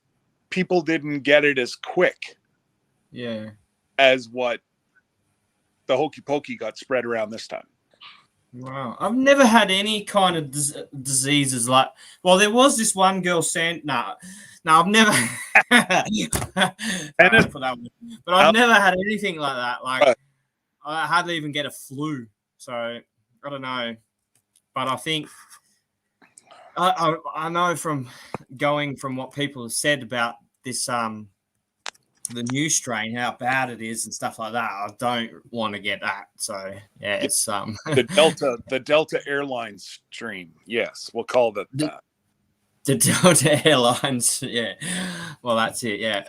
people didn't get it as quick. Yeah. As what the hokey pokey got spread around this time. Wow. I've never had any kind of diseases like, well, there was this one girl No, I've never but I've never had anything like that. Like I hardly even get a flu. So I don't know. But I think I know from what people have said about this the new strain, how bad it is and stuff like that. I don't want to get that. So yeah, it's the Delta Airlines strain. Yes, we'll call that that. The Delta Airlines, yeah. Well, that's it, yeah.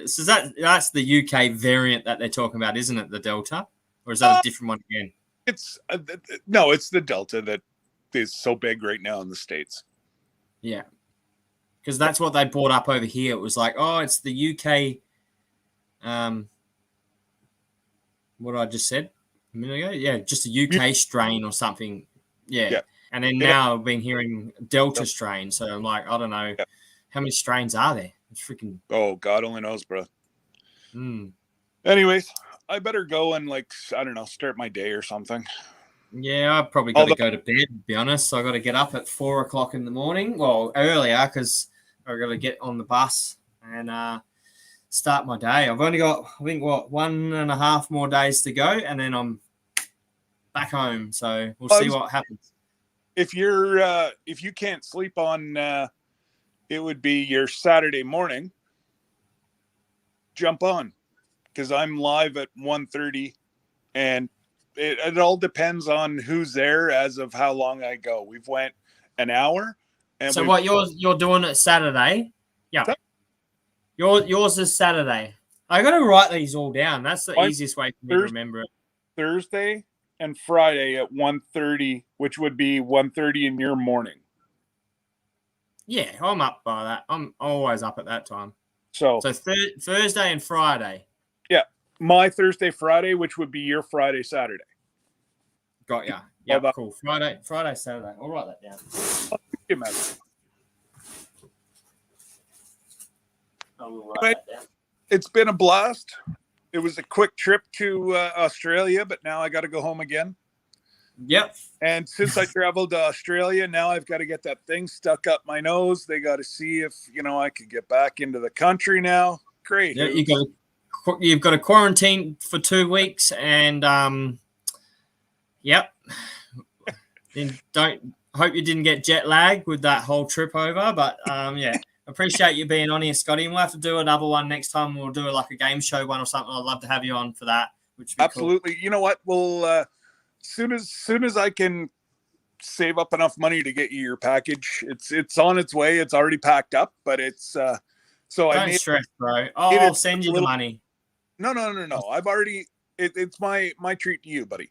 So that's the UK variant that they're talking about, isn't it? The Delta, or is that a different one again? It's no, it's the Delta that is so big right now in the States. Yeah. Because that's what they brought up over here. It was like, oh, it's the UK. What I just said a minute ago. Yeah, just a UK strain or something. Yeah. And then now I've been hearing Delta strain. So I'm like, I don't know. Yeah. How many strains are there? It's freaking. Oh, God only knows, bro. Mm. Anyways, I better go and, like, I don't know, start my day or something. Yeah, I've probably got to go to bed, to be honest. So I got to get up at 4 o'clock in the morning. Well, earlier, because I've got to get on the bus and start my day. I've only got, I think, 1.5 more days to go, and then I'm back home. So we'll see what happens. If you can't sleep on, it would be your Saturday morning. Jump on, because I'm live at 1:30, and it all depends on who's there as of how long I go. We've went an hour. And so what you're doing it Saturday? Yeah. Yours is Saturday. I got to write these all down. That's the easiest way for me to remember it. Thursday and Friday at 1:30, which would be 1:30 in your morning. Yeah, I'm up by that. I'm always up at that time. So Thursday and Friday. Yeah, my Thursday, Friday, which would be your Friday, Saturday. Got ya. Yeah, cool. Friday, Saturday. I'll write that down. It's been a blast. It was a quick trip to Australia, but now I got to go home again. Yep. And since I traveled to Australia, now I've got to get that thing stuck up my nose. They got to see if, I could get back into the country now. Great. Yeah, you've got to quarantine for 2 weeks, and yep. Then hope you didn't get jet lag with that whole trip over, but yeah. Appreciate you being on here, Scotty. And we'll have to do another one next time. We'll do like a game show one or something. I'd love to have you on for that. Which would be absolutely. Cool. You know what? We'll soon as I can save up enough money to get you your package, it's on its way. It's already packed up, but it's so don't stress, bro. I'll send you the money. No. I've already. It's my treat to you, buddy.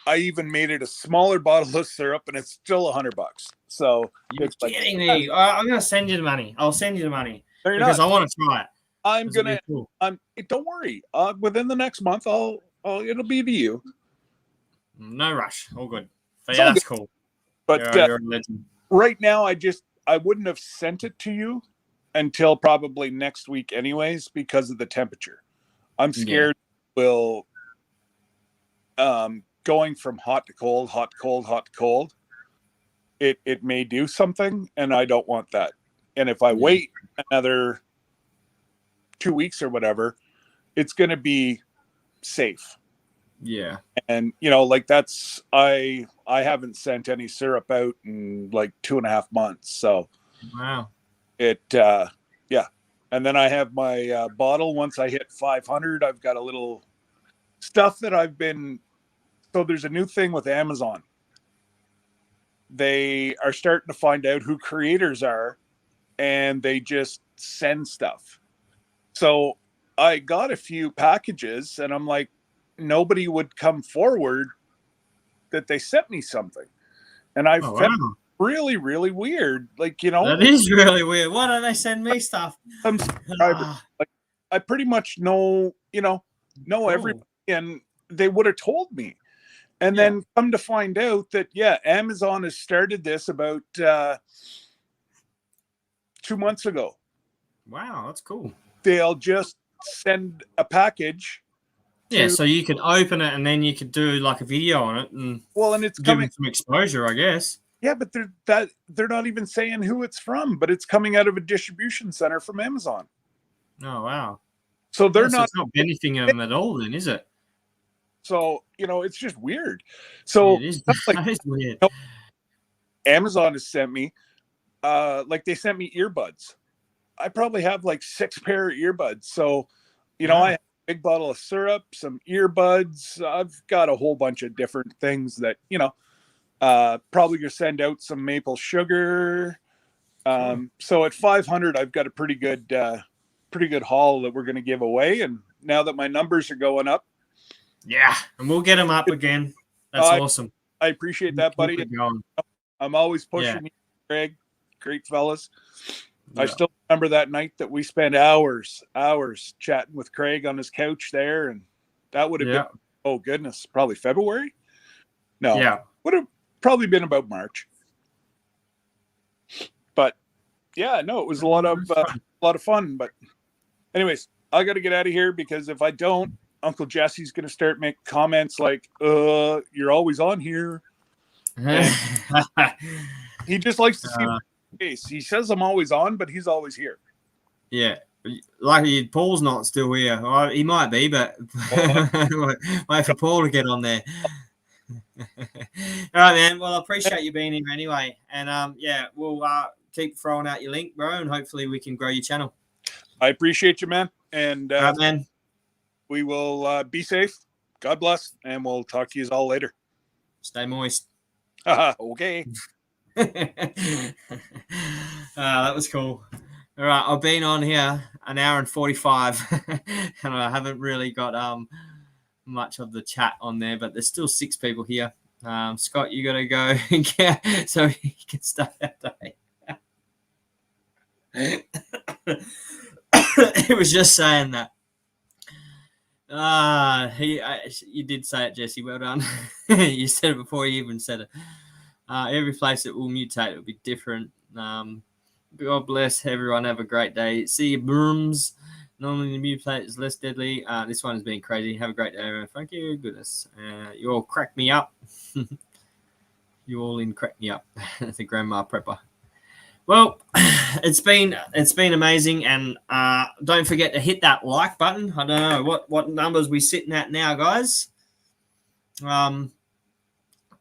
I even made it a smaller bottle of syrup, and it's still $100. So you're kidding me. I'm gonna send you the money. I'll send you the money because I want to try it. I'm gonna. Cool. Don't worry. Within the next month, it'll be to you. No rush. All good. But yeah, that's cool. But you're a legend. Right now, I wouldn't have sent it to you until probably next week, anyways, because of the temperature. I'm scared will going from hot to cold, hot to cold, hot to cold. It may do something, and I don't want that. And if I wait another 2 weeks or whatever, it's going to be safe. Yeah. And, like that's, I haven't sent any syrup out in like 2.5 months. So wow. Yeah. And then I have my bottle. Once I hit 500, I've got a little stuff that so there's a new thing with Amazon. They are starting to find out who creators are, and they just send stuff. So I got a few packages, and I'm like, nobody would come forward that they sent me something. And I found really, really weird. Like, that is really weird. Why don't they send me stuff? Like, I pretty much know everybody, and they would have told me. And then come to find out that, Amazon has started this about 2 months ago. Wow, that's cool. They'll just send a package. Yeah, so you can open it and then you could do like a video on it and it's give it some exposure, I guess. Yeah, but they're not even saying who it's from, but it's coming out of a distribution center from Amazon. Oh wow! So they're it's not benefiting them at all, then, is it? So it's just weird. So it is. That is weird. Amazon has sent me, they sent me earbuds. I probably have like 6 pair of earbuds. So, I have a big bottle of syrup, some earbuds. I've got a whole bunch of different things that probably gonna send out some maple sugar. So at 500, I've got a pretty good haul that we're gonna give away. And now that my numbers are going up. Yeah, and we'll get them up again. That's awesome. I appreciate that, buddy. Keep it going. I'm always pushing you, Craig. Great fellas. Yeah. I still remember that night that we spent hours chatting with Craig on his couch there, and that would have been, oh goodness, probably February. No, would have probably been about March. But yeah, no, it was a lot of fun. But anyways, I got to get out of here because if I don't, Uncle Jesse's going to start making comments like, "You're always on here." He just likes to see my face. He says I'm always on, but he's always here. Yeah. Lucky Paul's not still here. Well, he might be, but wait for Paul to get on there. All right, man. Well, I appreciate you being here anyway. And we'll keep throwing out your link, bro, and hopefully we can grow your channel. I appreciate you, man. And all right, man. We will be safe. God bless. And we'll talk to you all later. Stay moist. Okay. That was cool. All right, I've been on here an hour and 45 and I haven't really got much of the chat on there, but there's still 6 people here. Scott, you gotta go so you can start that day. He was just saying that. You did say it, Jesse. Well done. You said it before you even said it. Every place that will mutate will be different. God bless everyone. Have a great day. See you, Brooms. Normally the mutate is less deadly. This one has been crazy. Have a great day, everyone. Thank you. Goodness. You all crack me up. You all in crack me up. The grandma prepper. Well, it's been amazing, and don't forget to hit that like button. I don't know what numbers we're sitting at now, guys. And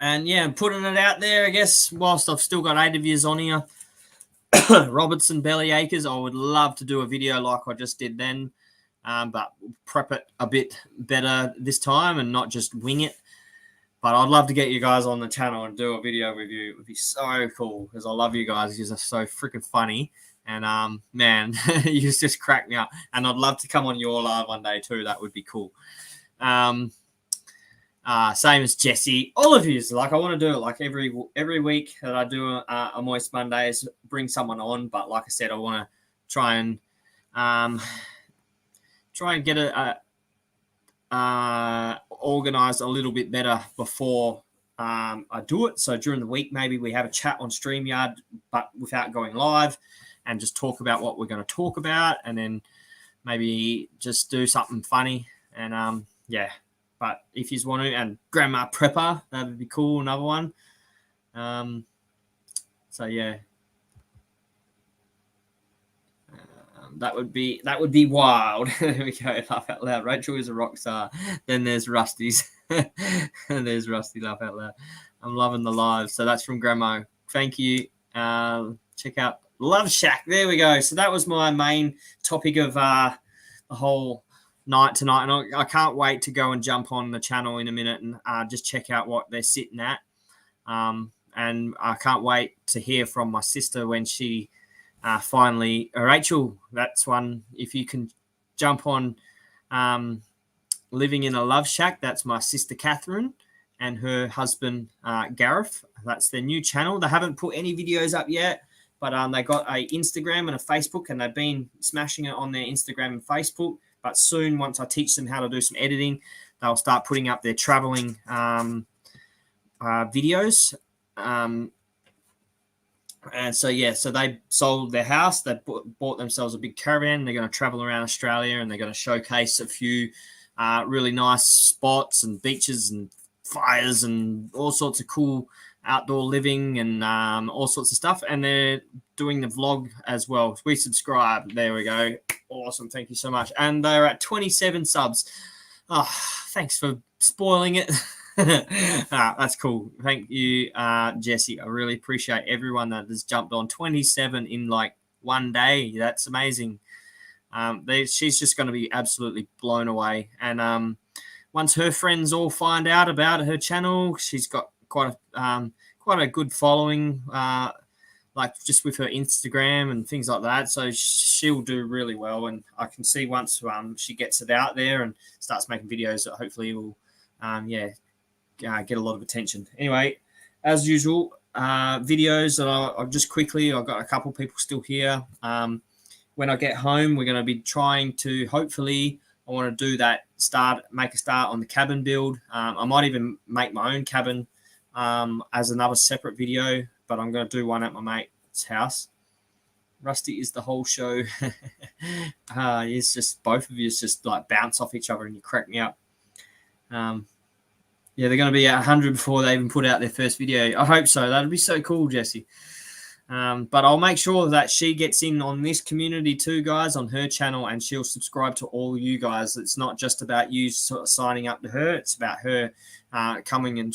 yeah, putting it out there, I guess, whilst I've still got 8 of yous on here. Robertson Bellyacres, I would love to do a video like I just did then, but prep it a bit better this time and not just wing it. But I'd love to get you guys on the channel and do a video with you. It would be so cool because I love you guys. You're so freaking funny. And, man, you just crack me up. And I'd love to come on your live one day too. That would be cool. Same as Jesse. All of you. Like, I want to do it like every week that I do a Moist Mondays, bring someone on. But like I said, I want to try and get it organized a little bit better before I do it. So during the week, maybe we have a chat on StreamYard, but without going live, and just talk about what we're going to talk about, and then maybe just do something funny. And yeah, but if you want to, and Grandma Prepper, that would be cool. Another one. So yeah. That would be wild. There we go. Laugh out loud. Rachel is a rock star. Then there's Rusty's. And there's Rusty. Laugh out loud. I'm loving the live. So that's from Grandma. Thank you. Check out Love Shack. There we go. So that was my main topic of the whole night tonight. And I can't wait to go and jump on the channel in a minute and just check out what they're sitting at. And I can't wait to hear from my sister when she finally, Rachel, that's one. If you can jump on Living in a Love Shack, that's my sister Catherine and her husband Gareth. That's their new channel. They haven't put any videos up yet, but they got a Instagram and a Facebook, and they've been smashing it on their Instagram and Facebook. But soon, once I teach them how to do some editing, they'll start putting up their traveling videos. And so, yeah, so they sold their house. They bought themselves a big caravan. They're going to travel around Australia, and they're going to showcase a few really nice spots and beaches and fires and all sorts of cool outdoor living and all sorts of stuff. And they're doing the vlog as well. We subscribe. There we go. Awesome. Thank you so much. And they're at 27 subs. Oh, thanks for spoiling it. That's cool. Thank you, Jesse. I really appreciate everyone that has jumped on. 27 in like one day. That's amazing. She's just going to be absolutely blown away. And once her friends all find out about her channel, she's got quite a good following, like just with her Instagram and things like that. So she'll do really well. And I can see once she gets it out there and starts making videos that hopefully will, get a lot of attention. Anyway, as usual, videos that I'll just quickly, I've got a couple people still here. When I get home, we're going to be trying to, hopefully, I want to do that, make a start on the cabin build. I might even make my own cabin as another separate video, but I'm going to do one at my mate's house. Rusty is the whole show. It's just, both of you just like bounce off each other and you crack me up. Yeah, they're going to be at 100 before they even put out their first video. I hope so. That'd be so cool, Jesse. But I'll make sure that she gets in on this community too, guys, on her channel, and she'll subscribe to all you guys. It's not just about you sort of signing up to her. It's about her coming and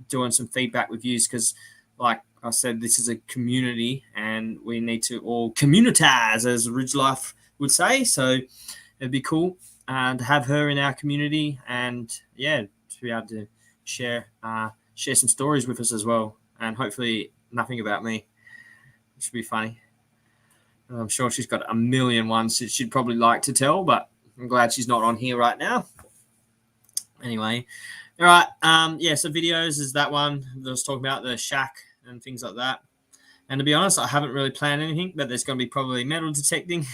doing some feedback with you, because, like I said, this is a community and we need to all communitize, as Ridge Life would say. So it'd be cool to have her in our community, and, yeah, to be able to share some stories with us as well, and hopefully nothing about me. It should be funny. I'm sure she's got a million ones that she'd probably like to tell, but I'm glad she's not on here right now. Anyway, all right. Yeah, so videos is that one that I was talking about, the shack and things like that. And to be honest, I haven't really planned anything, but there's going to be probably metal detecting.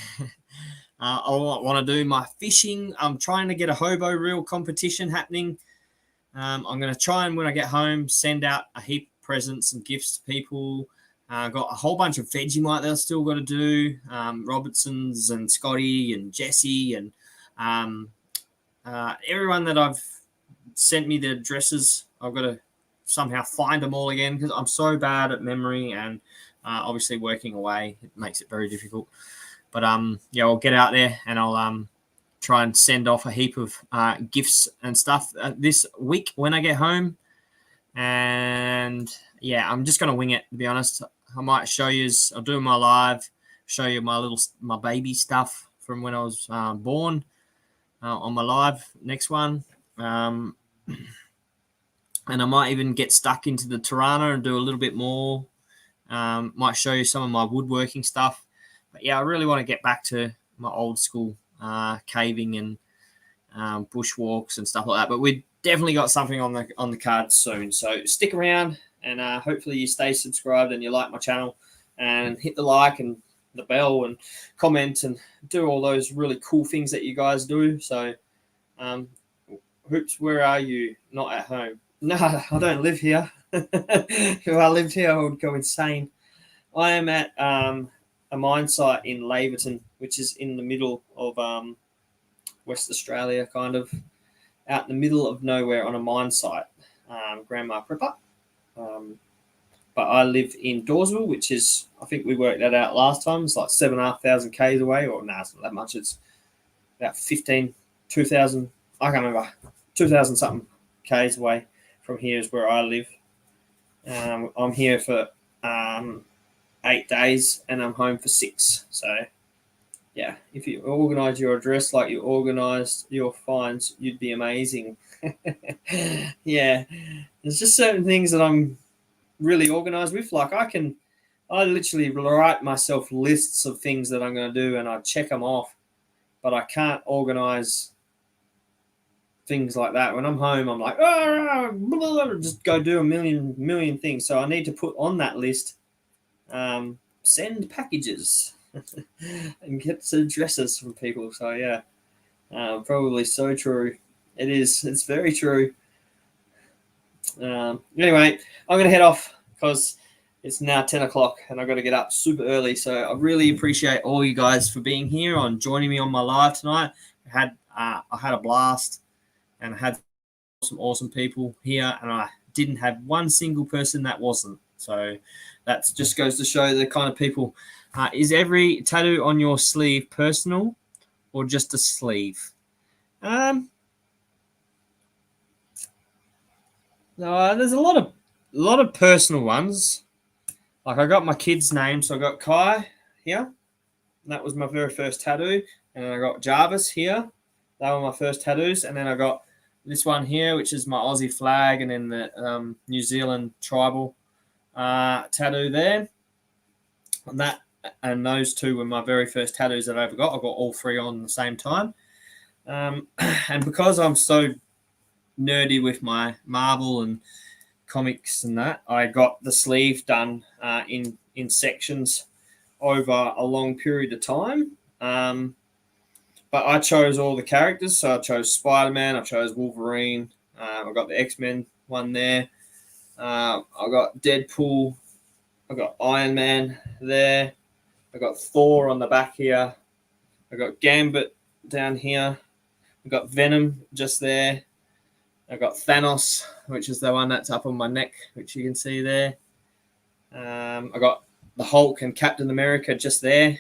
I want to do my fishing. I'm trying to get a hobo reel competition happening. I'm going to try and, when I get home, send out a heap of presents and gifts to people. Got a whole bunch of Vegemite that I've still got to do. Robertsons and Scotty and Jesse and everyone that I've sent me the addresses. I've got to somehow find them all again, because I'm so bad at memory, and obviously working away, it makes it very difficult. But yeah, I'll get out there and I'll try and send off a heap of gifts and stuff this week when I get home. And yeah, I'm just going to wing it, to be honest. I might show you, I'll do my live, show you my baby stuff from when I was born on my live next one. And I might even get stuck into the Tirana and do a little bit more. Might show you some of my woodworking stuff. But yeah, I really want to get back to my old school caving and bushwalks and stuff like that. But we definitely got something on the cards soon. So stick around, and hopefully you stay subscribed and you like my channel, and hit the like and the bell and comment and do all those really cool things that you guys do. So Hoops, where are you? Not at home. No, I don't live here. If I lived here, I would go insane. I am at a mine site in Laverton, which is in the middle of West Australia, kind of out in the middle of nowhere on a mine site, Grandma Prepper. But I live in Dawesville, which is, I think we worked that out last time. It's like 7,500 k's away, or no, it's not that much. It's about 2,000, I can't remember, 2,000 something k's away from here is where I live. I'm here for 8 days and I'm home for 6. So yeah, if you organise your address like you organised your fines, you'd be amazing. Yeah, there's just certain things that I'm really organised with. Like I literally write myself lists of things that I'm going to do and I check them off, but I can't organise things like that. When I'm home, I'm like, just go do a million things. So I need to put on that list, send packages and get addresses from people. So yeah, probably so true. It is. It's very true. Anyway, I'm going to head off because it's now 10 o'clock and I've got to get up super early. So I really appreciate all you guys for being here on joining me on my live tonight. I had a blast and I had some awesome people here, and I didn't have one single person that wasn't. So that just goes to show the kind of people. Is every tattoo on your sleeve personal or just a sleeve? No, there's a lot of personal ones. Like I got my kids' names, so I got Kai here. That was my very first tattoo, and then I got Jarvis here. That were my first tattoos, and then I got this one here, which is my Aussie flag, and then the New Zealand tribal tattoo there. And those two were my very first tattoos that I ever got. I got all three on the same time. And because I'm so nerdy with my Marvel and comics and that. I got the sleeve done in sections over a long period of time. But I chose all the characters. So I chose Spider-Man. I chose Wolverine. I got the X-Men one there. I got Deadpool. I got Iron Man there. I got Thor on the back here. I got Gambit down here. I got Venom just there. I got Thanos, which is the one that's up on my neck, which you can see there. I got the Hulk and Captain America just there.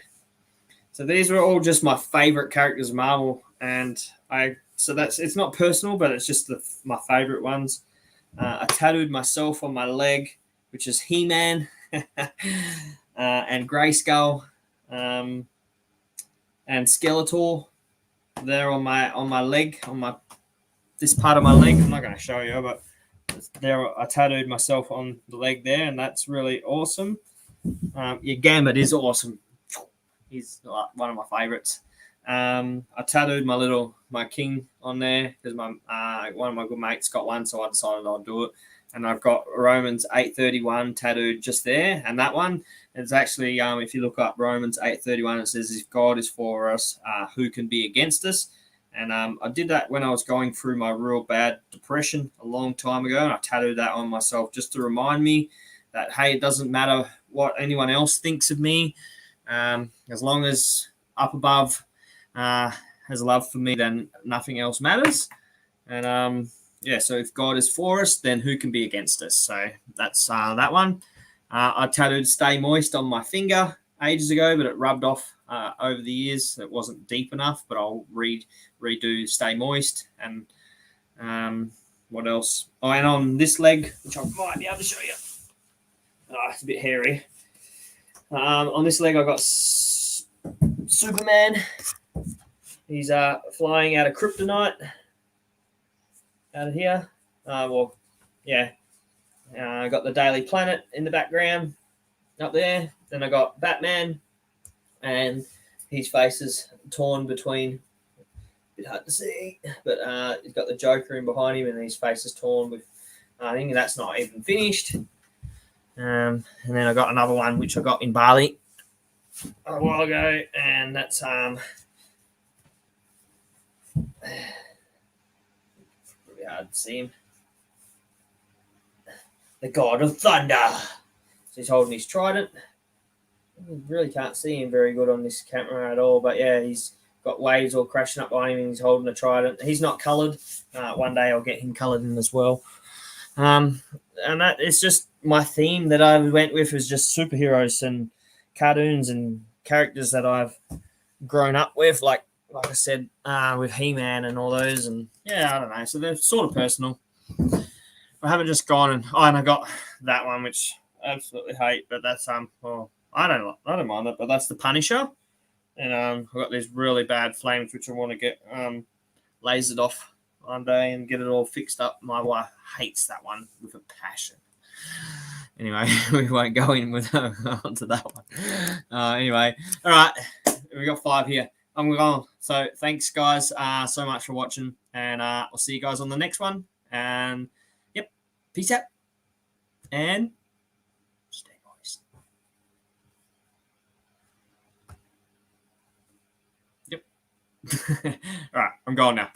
So these were all just my favorite characters of Marvel, and it's not personal, but it's just my favorite ones. I tattooed myself on my leg, which is He-Man and Grayskull, and Skeletor. There on my leg, this part of my leg. I'm not going to show you, but there I tattooed myself on the leg there, and that's really awesome. Gambit is awesome. He's one of my favorites. I tattooed my king on there because one of my good mates got one, so I decided I'd do it. And I've got Romans 8:31 tattooed just there, and that one is actually if you look up Romans 8:31, it says, "If God is for us, who can be against us?" And I did that when I was going through my real bad depression a long time ago, and I tattooed that on myself just to remind me that, hey, it doesn't matter what anyone else thinks of me. As long as up above has love for me, then nothing else matters. And so if God is for us, then who can be against us? So that's that one. I tattooed "Stay Moist" on my finger ages ago, but it rubbed off over the years. It wasn't deep enough, but I'll redo "Stay Moist." And what else? Oh, and on this leg, which I might be able to show you. It's a bit hairy. On this leg, I got Superman. He's flying out of kryptonite. Out of here. I got the Daily Planet in the background up there. Then I got Batman, and his face is torn between. A bit hard to see, but he's got the Joker in behind him, and his face is torn with. I think that's not even finished. And then I got another one which I got in Bali a while ago, and that's really hard to see him. The God of Thunder. So he's holding his trident. You really can't see him very good on this camera at all, but yeah, he's got waves all crashing up behind him, and he's holding a trident. He's not coloured. One day I'll get him coloured in as well. And that it's just my theme that I went with is just superheroes and cartoons and characters that I've grown up with, like I said, with He-Man and all those. And yeah, I don't know. So they're sort of personal. I haven't just gone and I got that one, which I absolutely hate, but that's I don't mind it, but that's the Punisher. And I've got these really bad flames which I want to get lasered off one day and get it all fixed up. My wife hates that one with a passion. Anyway, we won't go in with onto that one. Anyway, all right, we got 5 here. I'm going. So thanks, guys, so much for watching, and I'll see you guys on the next one. And yep, peace out, and stay moist. Yep. All right, I'm going now.